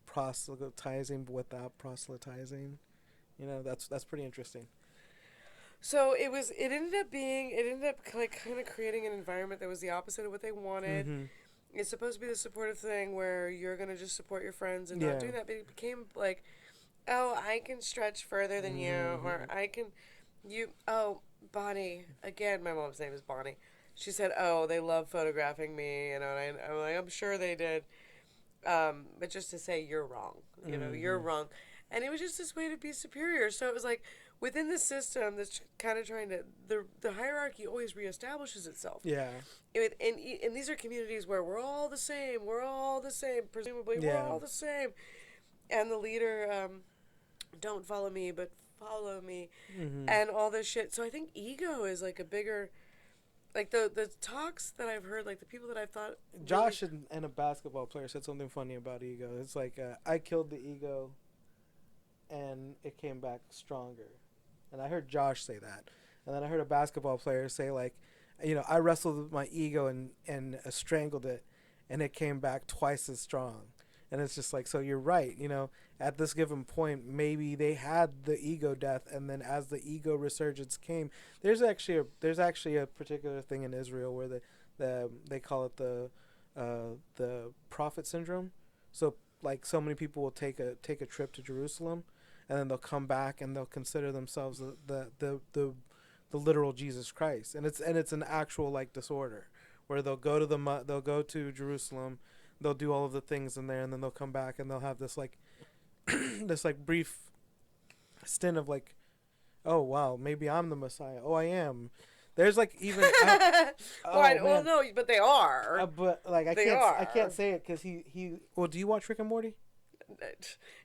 proselytizing without proselytizing, that's pretty interesting. So it ended up like kind of creating an environment that was the opposite of what they wanted. Mm-hmm. It's supposed to be the supportive thing where you're gonna just support your friends and not do that, but it became like, oh, I can stretch further than you, or I can. Bonnie, again, my mom's name is Bonnie. She said, oh, they love photographing me, and I'm like, I'm sure they did. But just to say you're wrong, you're wrong. And it was just this way to be superior. So it was like, within the system that's kind of trying to, the hierarchy always reestablishes itself. Yeah. And these are communities where we're all the same, presumably we're all the same. And the leader, don't follow me, but follow me, and all this shit. So I think ego is like a bigger, like the talks that I've heard, like the people that I've thought. Josh and a basketball player said something funny about ego. It's like, I killed the ego, and it came back stronger. And I heard Josh say that. And then I heard a basketball player say like, I wrestled with my ego and strangled it, and it came back twice as strong. And it's just like, so you're right, you know, at this given point, maybe they had the ego death, and then as the ego resurgence came, there's actually a particular thing in Israel where they call it the prophet syndrome. So like so many people will take a trip to Jerusalem, and then they'll come back and they'll consider themselves the literal Jesus Christ, and it's an actual like disorder where they'll go to Jerusalem, they'll do all of the things in there, and then they'll come back and they'll have this like this like brief stint of like, oh wow, maybe I'm the Messiah. Oh, I am. There's like even well, no, but they are. but like I can't say it because he. Well, do you watch Rick and Morty?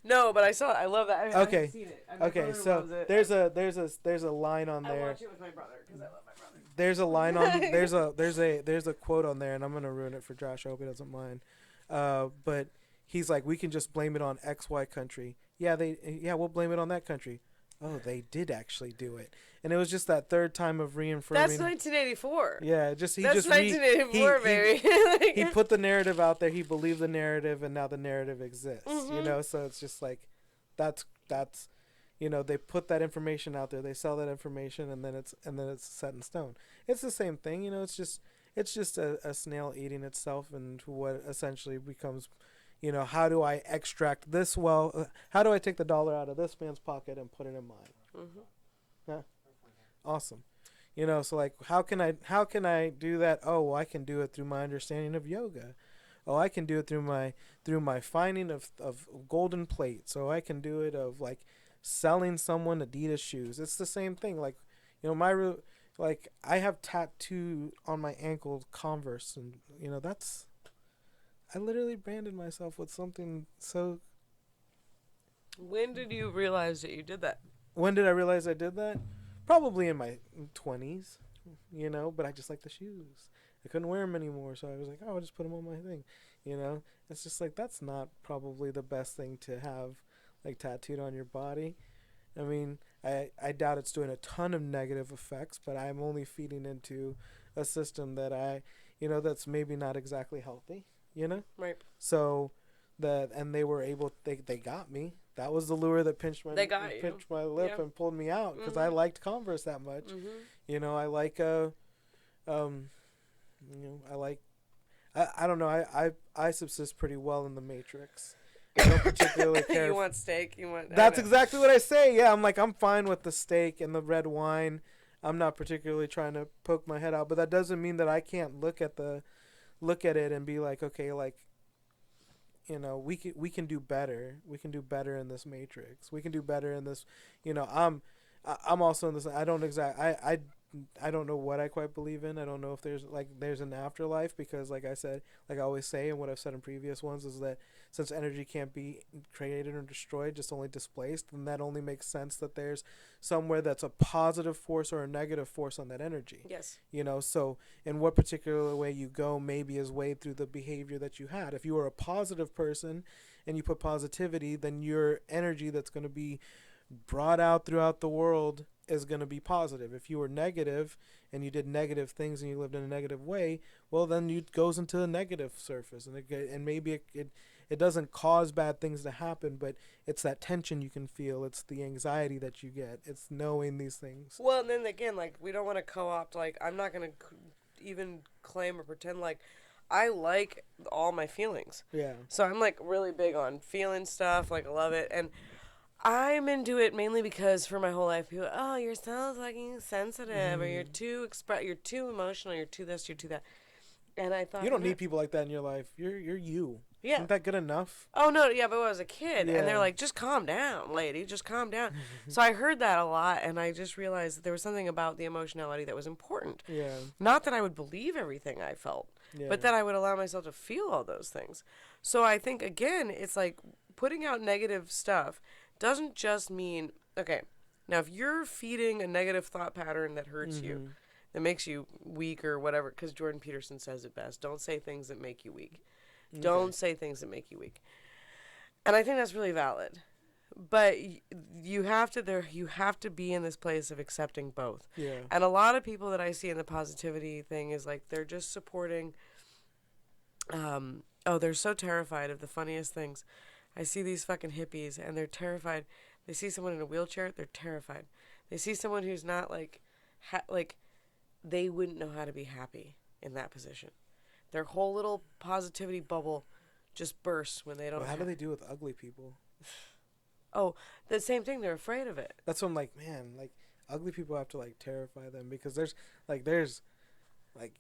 No, but I saw it. I love that. Okay. I've seen it. Okay, so there's a line on there. I watch it with my brother because I love my brother. There's a line on there's a quote on there, and I'm gonna ruin it for Josh. I hope he doesn't mind. But he's like, we can just blame it on XY country. Yeah, we'll blame it on that country. Oh, they did actually do it, and it was just that third time of reaffirming. That's 1984. Yeah, That's 1984, baby. He put the narrative out there. He believed the narrative, and now the narrative exists. You know, so it's just like, that's you know, they put that information out there. They sell that information, and then it's set in stone. It's the same thing, you know. It's just a snail eating itself, and what essentially becomes, you know, how do I extract this? Well, how do I take the dollar out of this man's pocket and put it in mine? Yeah, awesome. You know, so like, how can I do that? Oh, well, I can do it through my understanding of yoga. Oh, I can do it through my finding of golden plates. So I can do it of like selling someone Adidas shoes. It's the same thing. Like, you know, like I have tattooed on my ankle Converse, and you know, I literally branded myself with something so. When did you realize that you did that? When did I realize I did that? Probably in my 20s, you know, but I just like the shoes. I couldn't wear them anymore, so I was like, oh, I'll just put them on my thing, you know? It's just like, that's not probably the best thing to have, like, tattooed on your body. I mean, I doubt it's doing a ton of negative effects, but I'm only feeding into a system that that's maybe not exactly healthy, you know? Right. So, and they were able, they got me. That was the lure that pinched my lip and pulled me out, because I liked Converse that much. You know, I like I don't know, I subsist pretty well in the Matrix. I don't particularly care. You want steak? That's exactly what I say. Yeah, I'm like, I'm fine with the steak and the red wine. I'm not particularly trying to poke my head out, but that doesn't mean that I can't look at it and be like, okay, like, you know, we can do better. We can do better in this Matrix. We can do better in this. You know, I'm also in this. I don't know what I quite believe in. I don't know if there's an afterlife, because like I said, like I always say, and what I've said in previous ones is that since energy can't be created or destroyed, just only displaced, then that only makes sense that there's somewhere that's a positive force or a negative force on that energy. Yes. You know, so in what particular way you go maybe is weighed through the behavior that you had. If you were a positive person and you put positivity, then your energy that's going to be brought out throughout the world is going to be positive. If you were negative and you did negative things and you lived in a negative way, well, then it goes into the negative surface, and maybe it doesn't cause bad things to happen, but it's that tension you can feel. It's the anxiety that you get. It's knowing these things. Well, and then again, like, we don't want to co-opt, like, I'm not going to even claim or pretend like I like all my feelings. Yeah. So I'm, like, really big on feeling stuff. Like, I love it. And I'm into it mainly because for my whole life, people, oh, you're so fucking sensitive, or you're too you're too emotional, you're too this, you're too that. And I thought, you don't need people like that in your life. You're you. Yeah. Isn't that good enough? Oh, no, yeah, but when I was a kid, and they're like, just calm down, lady, just calm down. So I heard that a lot, and I just realized that there was something about the emotionality that was important. Yeah. Not that I would believe everything I felt, but that I would allow myself to feel all those things. So I think, again, it's like putting out negative stuff doesn't just mean, okay, now if you're feeding a negative thought pattern that hurts you, that makes you weak or whatever, because Jordan Peterson says it best, don't say things that make you weak. Okay. Don't say things that make you weak. And I think that's really valid. But you have to be in this place of accepting both. Yeah. And a lot of people that I see in the positivity thing is like they're just supporting Oh, they're so terrified of the funniest things. I see these fucking hippies, and they're terrified. They see someone in a wheelchair, they're terrified. They see someone who's not like, they wouldn't know how to be happy in that position. Their whole little positivity bubble just bursts when they don't. Well, how do they deal with ugly people? Oh, the same thing. They're afraid of it. That's what I'm like, man. Like, ugly people have to like terrify them because there's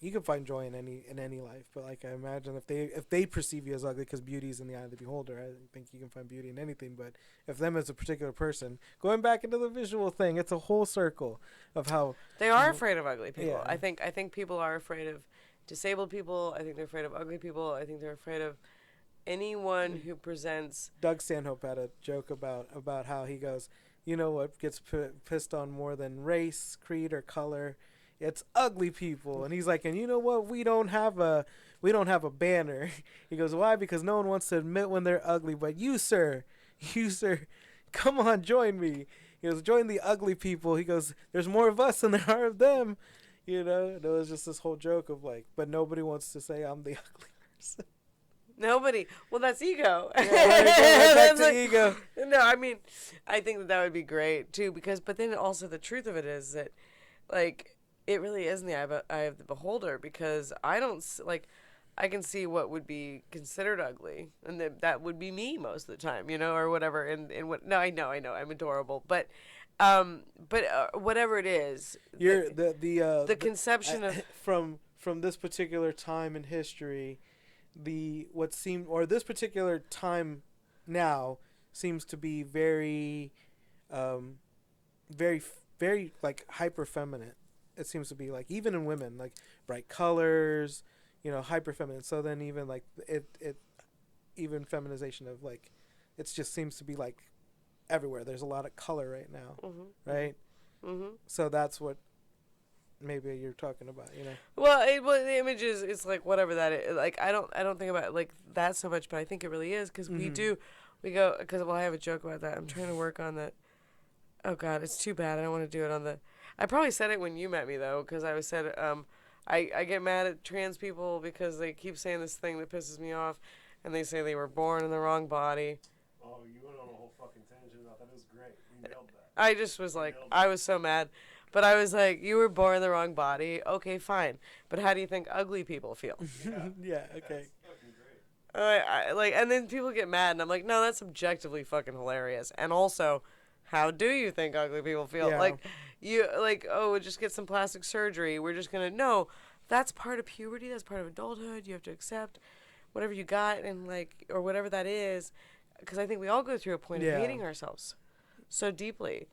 you can find joy in any life, but like I imagine if they perceive you as ugly, because beauty is in the eye of the beholder. I think you can find beauty in anything, but if them as a particular person, going back into the visual thing, it's a whole circle of how they are afraid of ugly people. Yeah. I think people are afraid of disabled people. I think they're afraid of ugly people. I think they're afraid of anyone who presents. Doug Stanhope had a joke about how he goes, you know what gets pissed on more than race, creed, or color? It's ugly people. And he's like, and you know what? We don't have a banner. He goes, why? Because no one wants to admit when they're ugly. But you, sir, come on, join me. He goes, join the ugly people. He goes, there's more of us than there are of them. You know, and it was just this whole joke of like, but nobody wants to say I'm the ugly person. Nobody. Well, that's ego. Yeah, back to ego. No, I mean, I think that would be great too, but then also the truth of it is that, like, it really is in the eye of the beholder, because I can see what would be considered ugly, and that would be me most of the time, you know, or whatever. And what? No, I know, I'm adorable, but whatever it is, You're the conception of from this particular time in history, this particular time now seems to be very, very, very like hyper feminine. It seems to be like even in women, like bright colors, you know, hyper feminine. So then even like even feminization of like, it just seems to be like everywhere. There's a lot of color right now, right? Mm-hmm. So that's what maybe you're talking about, you know. Well, the image is, it's like whatever that is. Like I don't think about it like that so much, but I think it really is, because we go, because I have a joke about that. I'm trying to work on that. Oh God, it's too bad. I don't want to do it on the. I probably said it when you met me though, because I said I get mad at trans people because they keep saying this thing that pisses me off, and they say they were born in the wrong body. Oh, you went on a whole fucking tangent about that. It was great. You nailed that. I just was like, I was so mad. But I was like, you were born in the wrong body. Okay, fine. But how do you think ugly people feel? Yeah, okay. I and then people get mad, and I'm like, no, that's objectively fucking hilarious. And also, how do you think ugly people feel? Yeah. Like, you, like, oh, just get some plastic surgery. We're just going to, no, that's part of puberty. That's part of adulthood. You have to accept whatever you got, and like, or whatever that is. Because I think we all go through a point of hating ourselves so deeply.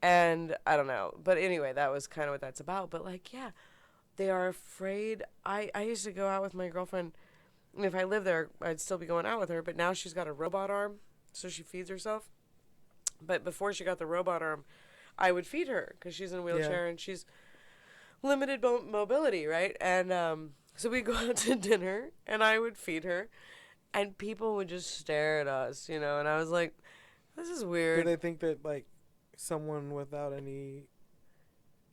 And I don't know. But anyway, that was kind of what that's about. But like, yeah, they are afraid. I used to go out with my girlfriend. And if I lived there, I'd still be going out with her. But now she's got a robot arm, so she feeds herself. But before she got the robot arm, I would feed her because she's in a wheelchair and she's limited mobility, right? And so we'd go out to dinner, and I would feed her. And people would just stare at us, you know. And I was like, this is weird. Do they think that, like, someone without any,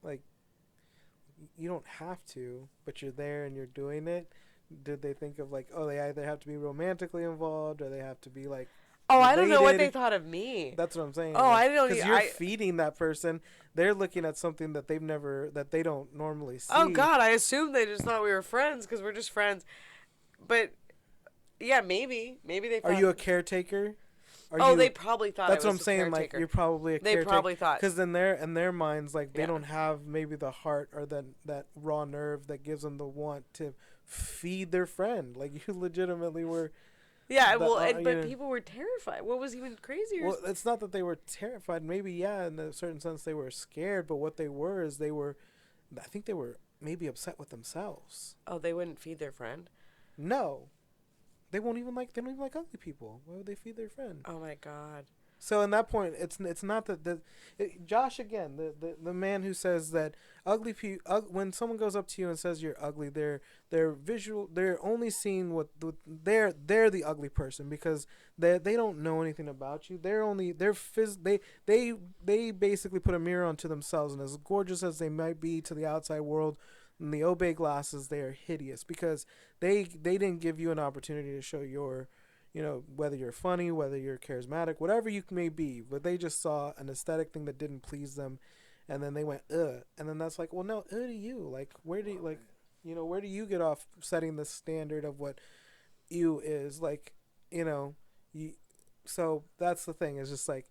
like, you don't have to, but you're there and you're doing it? Did they think of, like, oh, they either have to be romantically involved or they have to be, like, oh, I don't know what they thought of me. That's what I'm saying. Oh, I don't. Because you're feeding that person. They're looking at something that they don't normally see. Oh, God, I assumed they just thought we were friends because we're just friends. But, yeah, maybe they thought. Are you a caretaker? They probably thought that's I what was I'm saying. caretaker. Like, you're probably a caretaker. They probably thought. Because in their minds, like, they don't have maybe the heart or that raw nerve that gives them the want to feed their friend. Like, you legitimately were. Yeah, but people were terrified. What was even crazier? Well, it's not that they were terrified. Maybe, yeah, in a certain sense they were scared. But what they were is I think they were maybe upset with themselves. Oh, they wouldn't feed their friend? No. They don't even like ugly people. Why would they feed their friend? Oh, my God. So in that point, it's not that Josh, again, the man who says that ugly people, when someone goes up to you and says you're ugly, they're only seeing they're the ugly person, because they don't know anything about you. They basically put a mirror onto themselves, and as gorgeous as they might be to the outside world, And the Obey glasses, they are hideous because they didn't give you an opportunity to show your, whether you're funny, whether you're charismatic, whatever you may be, but they just saw an aesthetic thing that didn't please them, and then they went, ugh. And then that's like, well, no, to you. Like, where do you, like, where do you get off setting the standard of what you is? Like, so that's the thing. It's just like,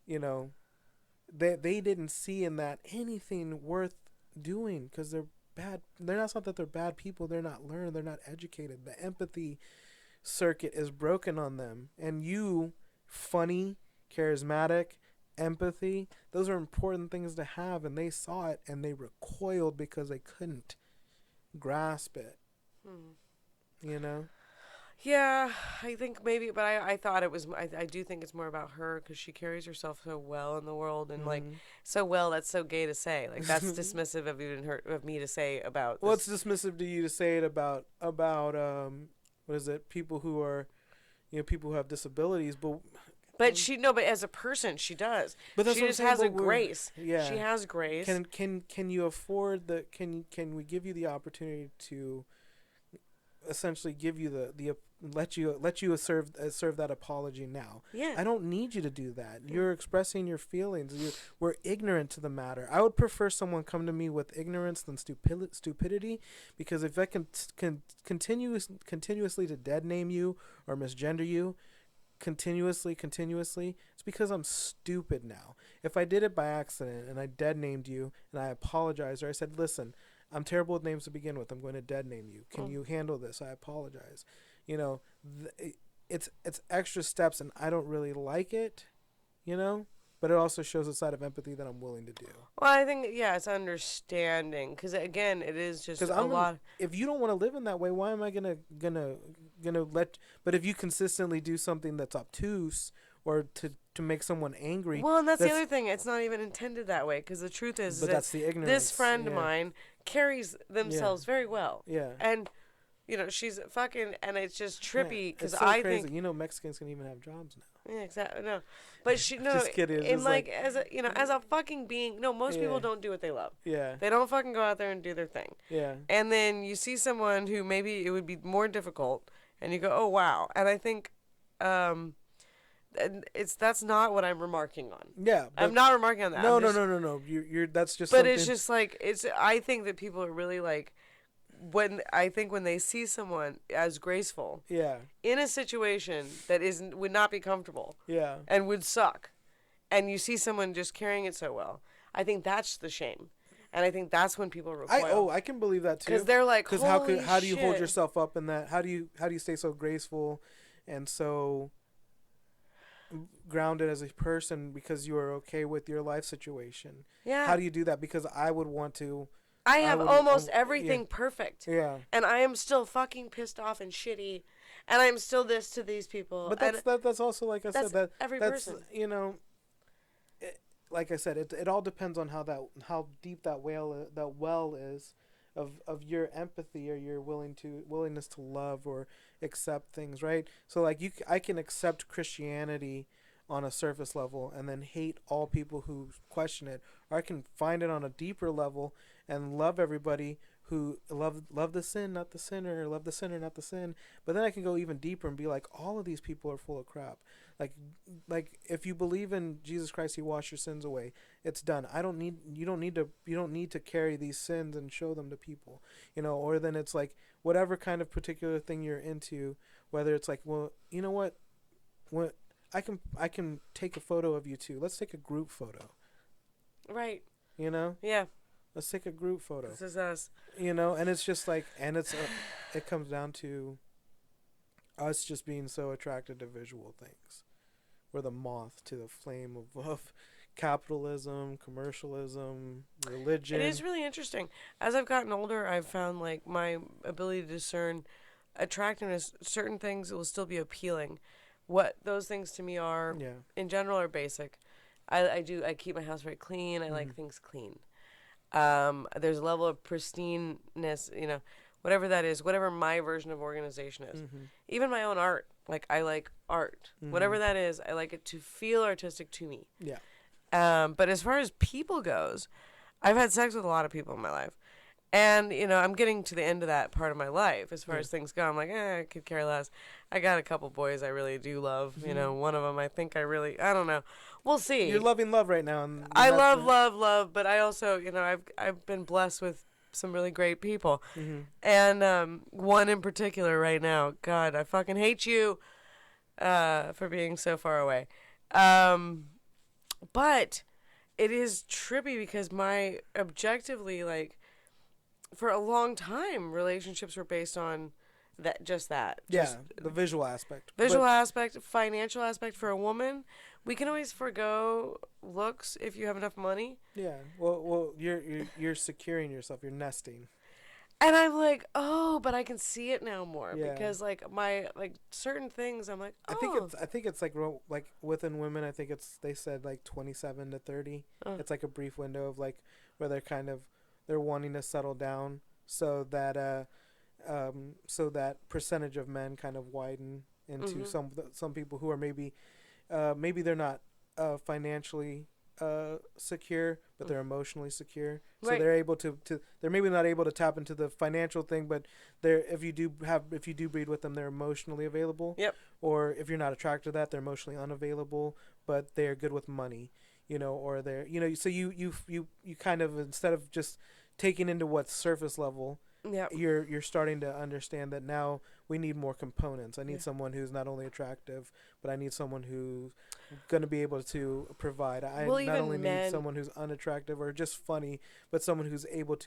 they didn't see in that anything worth doing because they're bad. It's not that they're bad people. They're not learned. They're not educated. The empathy circuit is broken on them. And you, funny, charismatic, empathy, those are important things to have. And they saw it and they recoiled because they couldn't grasp it. Yeah, I think maybe, but I thought it was, I do think it's more about her because she carries herself so well in the world and like so well. That's so gay to say. Like that's dismissive of even her, of me to say about. Well, it's dismissive to you to say it about what is it? People who are, people who have disabilities, but. But but as a person, she does. But that's she just has a grace. Yeah, she has grace. Can you afford the? Can we give you the opportunity to essentially give you the let you serve that apology now? Yeah. I don't need you to do that. You're expressing your feelings. We're ignorant to the matter. I would prefer someone come to me with ignorance than stupidity, because if I can continuously to dead name you or misgender you, continuously, it's because I'm stupid now. If I did it by accident and I dead named you and I apologized, or I said, listen, I'm terrible with names to begin with, I'm going to dead name you, can you handle this? I apologize. It's extra steps and I don't really like it, but it also shows a side of empathy that I'm willing to do. Well, I think, it's understanding, because again, it is just a lot. If you don't want to live in that way, why am I gonna let? But if you consistently do something that's obtuse or to make someone angry, well, and that's the other thing. It's not even intended that way, because the truth is, but that's the ignorance. This friend of mine carries themselves very well. Yeah, and she's fucking, and it's just trippy because so I crazy. think Mexicans can even have jobs now. Yeah, exactly. No, but Just kidding. In as a fucking being. No, most people don't do what they love. Yeah. They don't fucking go out there and do their thing. Yeah. And then you see someone who maybe it would be more difficult, and you go, oh wow. And I think, that's not what I'm remarking on. Yeah. I'm not remarking on that. No. You're that's just. But something. it's just like I think that people are really like. When they see someone as graceful, in a situation that would not be comfortable, and would suck, and you see someone just carrying it so well, I think that's the shame, and I think that's when people recoil. I can believe that too. Because they're like, because how do you hold yourself up in that? How do you stay so graceful, and so grounded as a person because you are okay with your life situation? Yeah. How do you do that? Because I would want to. I have almost everything perfect. Yeah. And I am still fucking pissed off and shitty. And I'm still this to these people. But that's also, like I said, every that's person. Like I said, it all depends on how deep that well is of your empathy or your willingness to love or accept things, right? So like I can accept Christianity on a surface level and then hate all people who question it, or I can find it on a deeper level and love everybody who love the sin, not the sinner, love the sinner, not the sin. But then I can go even deeper and be like, all of these people are full of crap. Like if you believe in Jesus Christ, He washed your sins away. It's done. You don't need to carry these sins and show them to people, or then it's like whatever kind of particular thing you're into, whether it's like, well, you know what, I can take a photo of you two. Let's take a group photo. Right. Yeah. Let's take a group photo. This is us. And it's just like, and it comes down to us just being so attracted to visual things. We're the moth to the flame of capitalism, commercialism, religion. It is really interesting. As I've gotten older, I've found like my ability to discern attractiveness. Certain things will still be appealing. What those things to me are, in general, are basic. I keep my house very clean. I like things clean. There's a level of pristineness, whatever that is, whatever my version of organization is. Mm-hmm. Even my own art. Like, I like art. Mm-hmm. Whatever that is, I like it to feel artistic to me. Yeah. But as far as people goes, I've had sex with a lot of people in my life. And, I'm getting to the end of that part of my life as far as things go. I'm like, I could care less. I got a couple boys I really do love. One of them I think I don't know. We'll see. You're loving love right now. And I love, but I also, I've been blessed with some really great people. And one in particular right now, God, I fucking hate you for being so far away. But it is trippy because my objectively, like, for a long time, relationships were based on just that. The visual aspect. Financial aspect for a woman. We can always forgo looks if you have enough money. Yeah. Well, you're securing yourself. You're nesting. And I'm like, oh, but I can see it now more because my certain things I'm like, oh. I think it's like within women. I think they said like 27 to 30. It's like a brief window of like where they're wanting to settle down so that percentage of men kind of widen into some people who are maybe they're not financially secure, but they're emotionally secure. So they're able to they're maybe not able to tap into the financial thing, but if you do breed with them, they're emotionally available. Yep. Or if you're not attracted to that, they're emotionally unavailable, but they're good with money. Or they're so you kind of, instead of just taking into what's surface level, you're starting to understand that now we need more components. I need someone who's not only attractive, but I need someone who's going to be able to provide. I not only need someone who's unattractive or just funny, but someone who's able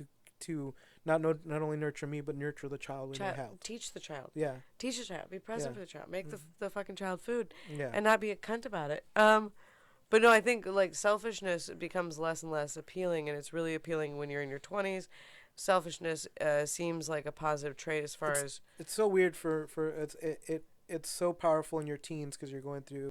to not only nurture me, but nurture the child we may have. Teach the child. Yeah. Teach the child. Be present for the child. Make the fucking child food. Yeah. And not be a cunt about it. But no, I think like selfishness becomes less and less appealing, and it's really appealing when you're in your 20s. Selfishness seems like a positive trait as far as it's so weird for it's so powerful in your teens because you're going through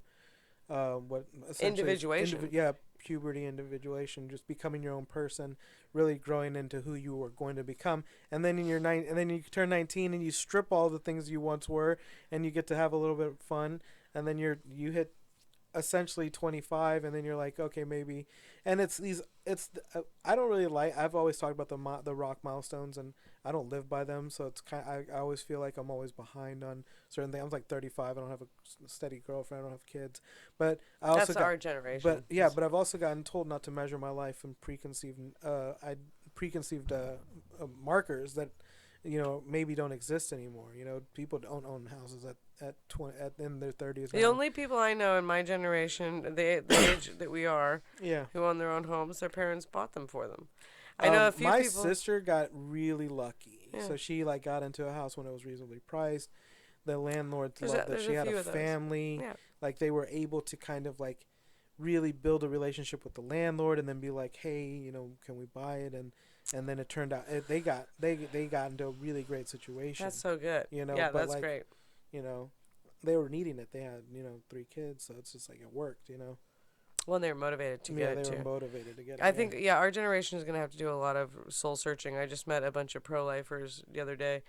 what individuation. Puberty, individuation, just becoming your own person, really growing into who you were going to become. And then and then you turn 19 and you strip all the things you once were, and you get to have a little bit of fun. And then you hit essentially 25, and then you're like, okay, maybe. And I don't really like. I've always talked about the rock milestones, and I don't live by them, so it's I always feel like I'm always behind on certain things. I'm like 35. I don't have a steady girlfriend. I don't have kids, but that's our generation. But I've also gotten told not to measure my life in preconceived markers that maybe don't exist anymore. People don't own houses in their 30s. The only people I know in my generation, the age that we are, who own their own homes, their parents bought them for them. I know a few people. My sister got really lucky. So she got into a house when it was reasonably priced. The landlord loved that she had a family. Like they were able to kind of really build a relationship with the landlord and then be like, hey, can we buy it? And then it turned out they got into a really great situation. That's so good. Yeah, that's great. They were needing it. They had 3 kids, so it's just it worked. Well, they were motivated to get it too. Yeah, they were motivated to get it. I think our generation is going to have to do a lot of soul searching. I just met a bunch of pro-lifers the other day,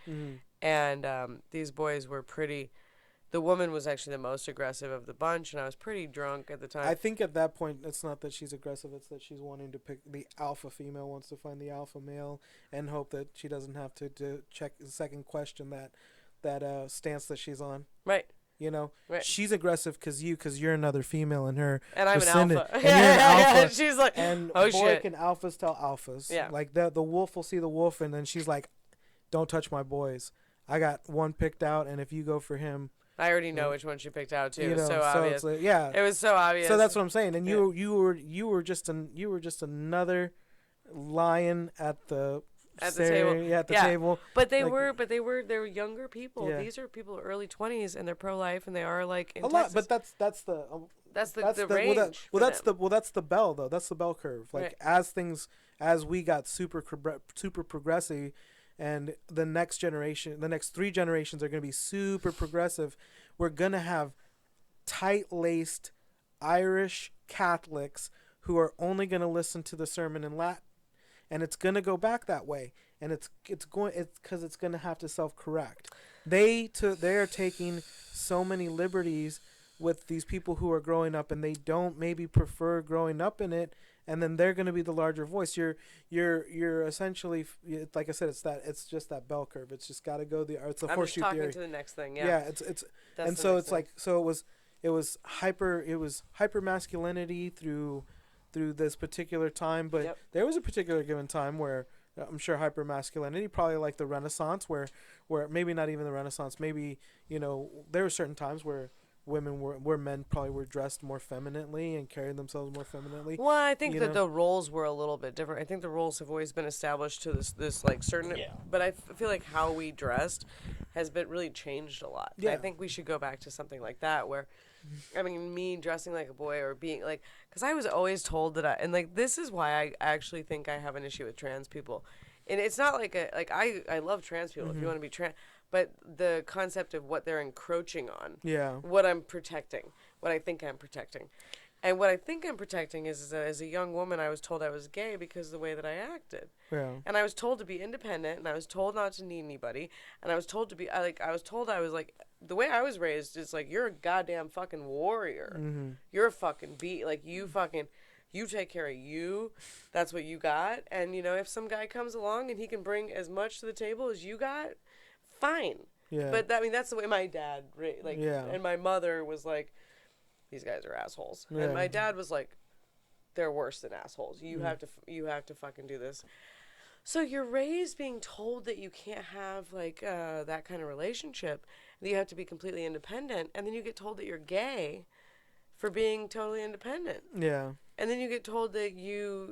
and these boys were pretty. The woman was actually the most aggressive of the bunch, and I was pretty drunk at the time. I think at that point, it's not that she's aggressive; it's that she's wanting to pick the alpha female, wants to find the alpha male, and hope that she doesn't have to check second question that stance that she's on. Right. Right. She's aggressive because you're another female in her. And I'm an alpha. And you're an alpha. She's like, and oh boy, shit. can alphas tell alphas. Yeah. Like the wolf will see the wolf, and then she's like, "Don't touch my boys. I got one picked out, and if you go for him." I already know which one she picked out too. It was so obvious. It's it was so obvious. So that's what I'm saying. And you were just another lion at the table. Yeah, at the table. But they were younger people. Yeah. These are people early 20s, and they're pro-life, and they are in a lot. But that's the range. That's the bell though. That's the bell curve. As we got super progressive. And the next 3 generations are going to be super progressive. We're going to have tight-laced Irish Catholics who are only going to listen to the sermon in Latin. And it's going to go back that way. And it's because it's going to have to self-correct. They are taking so many liberties with these people who are growing up and they don't maybe prefer growing up in it, and then they're going to be the larger voice. You're essentially, like I said, it's just that bell curve. It's just got to go it's a I'm just horseshoe talking theory. to the next thing. Yeah, Yeah. it's That's and the so next it's thing. like it was hyper masculinity through this particular time, but Yep. there was a particular given time where I'm sure hyper masculinity, probably like the Renaissance, where maybe not even the Renaissance, maybe there were certain times where where men probably were dressed more femininely and carried themselves more femininely. Well, I think that know? the roles were a little bit different. I think the roles have always been established to this like certain. Yeah. But I feel like how we dressed has been really changed a lot. And I Yeah. think we should go back to something like that where, I mean, me dressing like a boy or being like, because I was always told that and like this is why I actually think I have an issue with trans people, and it's not like I love trans people if you want to be trans. But the concept of what they're encroaching on, Yeah. what I'm protecting, what I think I'm protecting. And what I think I'm protecting is that as a young woman, I was told I was gay because of the way that I acted. Yeah. And I was told to be independent, and I was told not to need anybody, and I was told to be, I was told I was like, the way I was raised is like, you're a goddamn fucking warrior. You're a fucking you take care of you. That's what you got. And, if some guy comes along and he can bring as much to the table as you got, fine. Yeah. But that's the way my dad Yeah. and my mother was like, these guys are assholes. Yeah. And my dad was like, they're worse than assholes. You have to fucking do this. So you're raised being told that you can't have that kind of relationship, that you have to be completely independent, and then you get told that you're gay for being totally independent. Yeah. And then you get told that you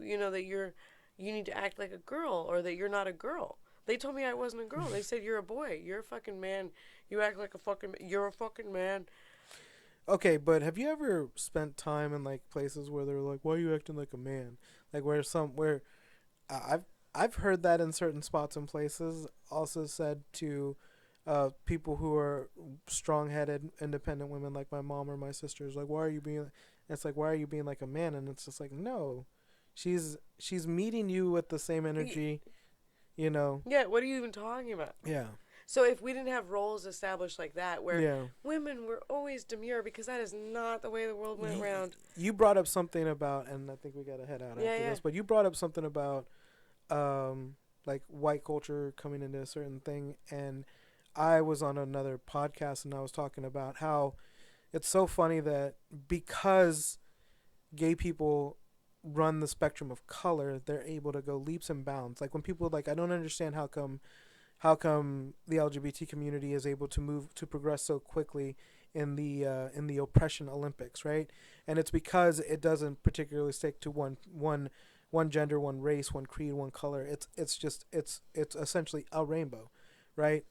need to act like a girl, or that you're not a girl. They told me I wasn't a girl. They said, you're a boy. You're a fucking man. You act like you're a fucking man. Okay, but have you ever spent time in like places where they're like, "Why are you acting like a man?" Like where I've heard that in certain spots and places. Also said to people who are strong-headed, independent women like my mom or my sisters, like, "Why are you being?" It's like, "Why are you being like a man?" And it's just like, no, she's meeting you with the same energy. Yeah, what are you even talking about? Yeah. So if we didn't have roles established like that, where Yeah. women were always demure, because that is not the way the world went around. You brought up something about, and I think we got to head out after this, but you brought up something about like white culture coming into a certain thing, and I was on another podcast and I was talking about how it's so funny that because gay people run the spectrum of color, they're able to go leaps and bounds. Like when people I don't understand how come the LGBT community is able to progress so quickly in the oppression Olympics, right? And it's because it doesn't particularly stick to one gender, one race, one creed, one color. It's essentially a rainbow, right?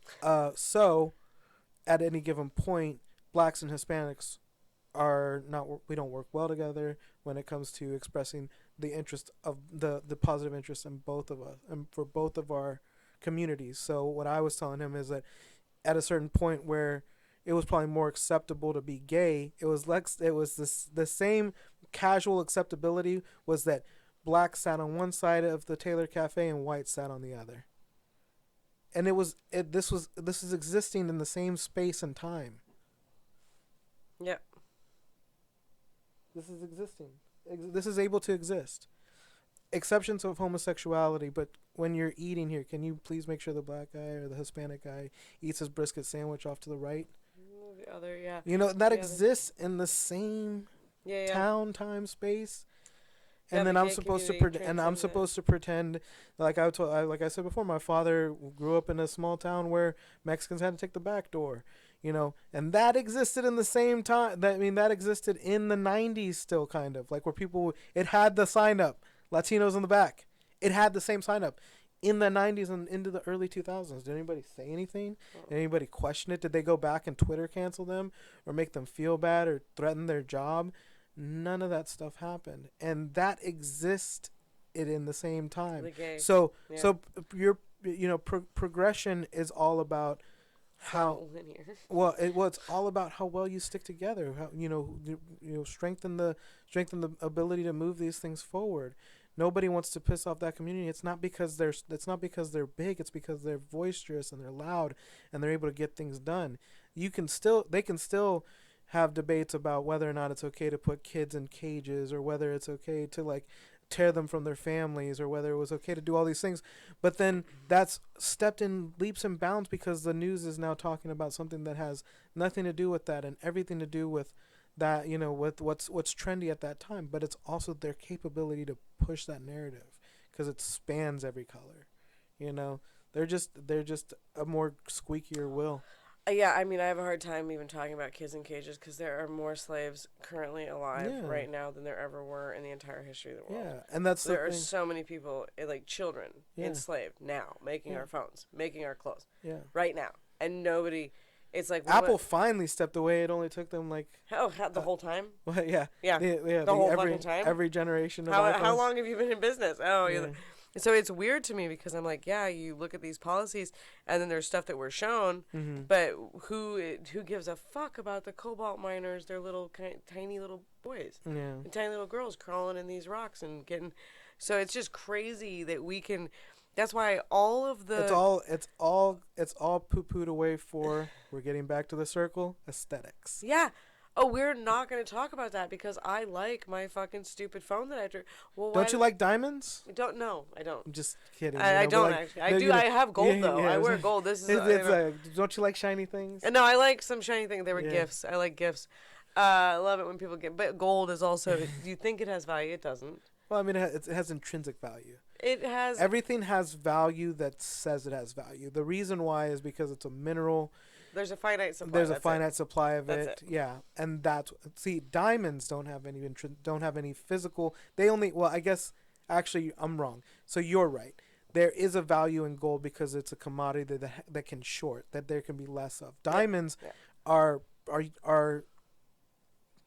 So at any given point, blacks and Hispanics we don't work well together when it comes to expressing the interest of the positive interest in both of us and for both of our communities. So what I was telling him is that at a certain point where it was probably more acceptable to be gay, the same casual acceptability was that black sat on one side of the Taylor Cafe and white sat on the other. And this is existing in the same space and time. Yep. This is existing. This is able to exist. Exceptions of homosexuality, but when you're eating here, can you please make sure the black guy or the Hispanic guy eats his brisket sandwich off to the right? The other, yeah. That exists in the same town, time, space. And then I'm supposed to pretend like like I said before, my father grew up in a small town where Mexicans had to take the back door, and that existed in the same time. That existed in the 90s still, kind of like where it had the sign up, Latinos in the back. It had the same sign up in the 90s and into the early 2000s. Did anybody say anything? Did anybody question it? Did they go back and Twitter cancel them or make them feel bad or threaten their job? None of that stuff happened, and that exists in the same time. So your progression is all about how linear. It's all about how well you stick together. How strengthen the ability to move these things forward. Nobody wants to piss off that community. It's not because they're big. It's because they're boisterous and they're loud and they're able to get things done. They can still have debates about whether or not it's okay to put kids in cages, or whether it's okay to like tear them from their families, or whether it was okay to do all these things. But then that's stepped in leaps and bounds because the news is now talking about something that has nothing to do with that and everything to do with that, you know, with what's trendy at that time. But it's also their capability to push that narrative because it spans every color. You know, they're just a more squeakier will. Yeah, I mean, I have a hard time even talking about kids in cages because there are more slaves currently alive right now than there ever were in the entire history of the world. Yeah, and that's there are so many people, like children, enslaved now, making our phones, making our clothes, right now, and nobody. It's like Apple finally stepped away. It only took them like the whole time. Well, the whole fucking time. Every generation. Of how long have you been in business? So it's weird to me because I'm like, yeah, you look at these policies and then there's stuff that we're shown, but who gives a fuck about the cobalt miners? They're little tiny little boys, and tiny little girls crawling in these rocks and getting. So it's just crazy that we can. That's why all of the it's all poo-pooed away for. We're getting back to the circle. Aesthetics. Yeah. Oh, we're not going to talk about that because I like my fucking stupid phone that I drew. Well, don't you like diamonds? I don't know. I don't. I'm just kidding. I don't actually. I do. I have gold though. I wear gold. This is. Don't you like shiny things? No, I like some shiny things. They were gifts. I like gifts. I love it when people get. But gold is also. Do you think it has value? It doesn't. Well, I mean, it has intrinsic value. It has. Everything has value that says it has value. The reason why is because it's a mineral. There's a finite supply. There's a finite supply of it. Yeah, and diamonds don't have any physical. They only. Well, I guess actually I'm wrong. So you're right. There is a value in gold because it's a commodity that can short, that there can be less of. Diamonds are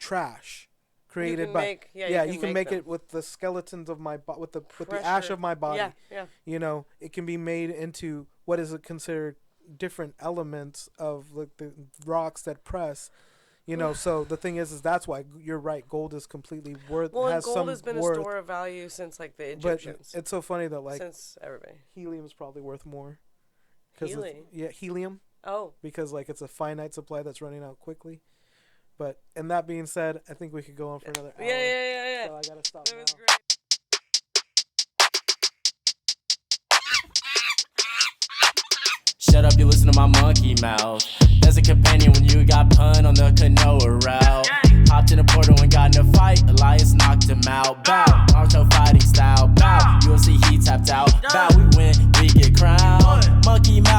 trash. Created by you can make it with the skeletons of my with the ash of my body. Yeah. You know, it can be made into what is considered different elements of like the rocks that press. You know, so the thing is that's why you're right. Gold is completely worth. Well, and gold has been a store of value since like the Egyptians. But it's so funny that like since everybody. Helium is probably worth more. Helium. Oh. Because like it's a finite supply that's running out quickly. But, and that being said, I think we could go on for another hour. Yeah. So I gotta stop now. That was great. Shut up, you listen to my monkey mouth. There's a companion when you got pun on the Kanoa route. Hopped in a portal and got in a fight. Elias knocked him out. Bow, Naruto fighting style. Bow, UFC he tapped out. Bow, we win, we get crowned. Monkey mouth.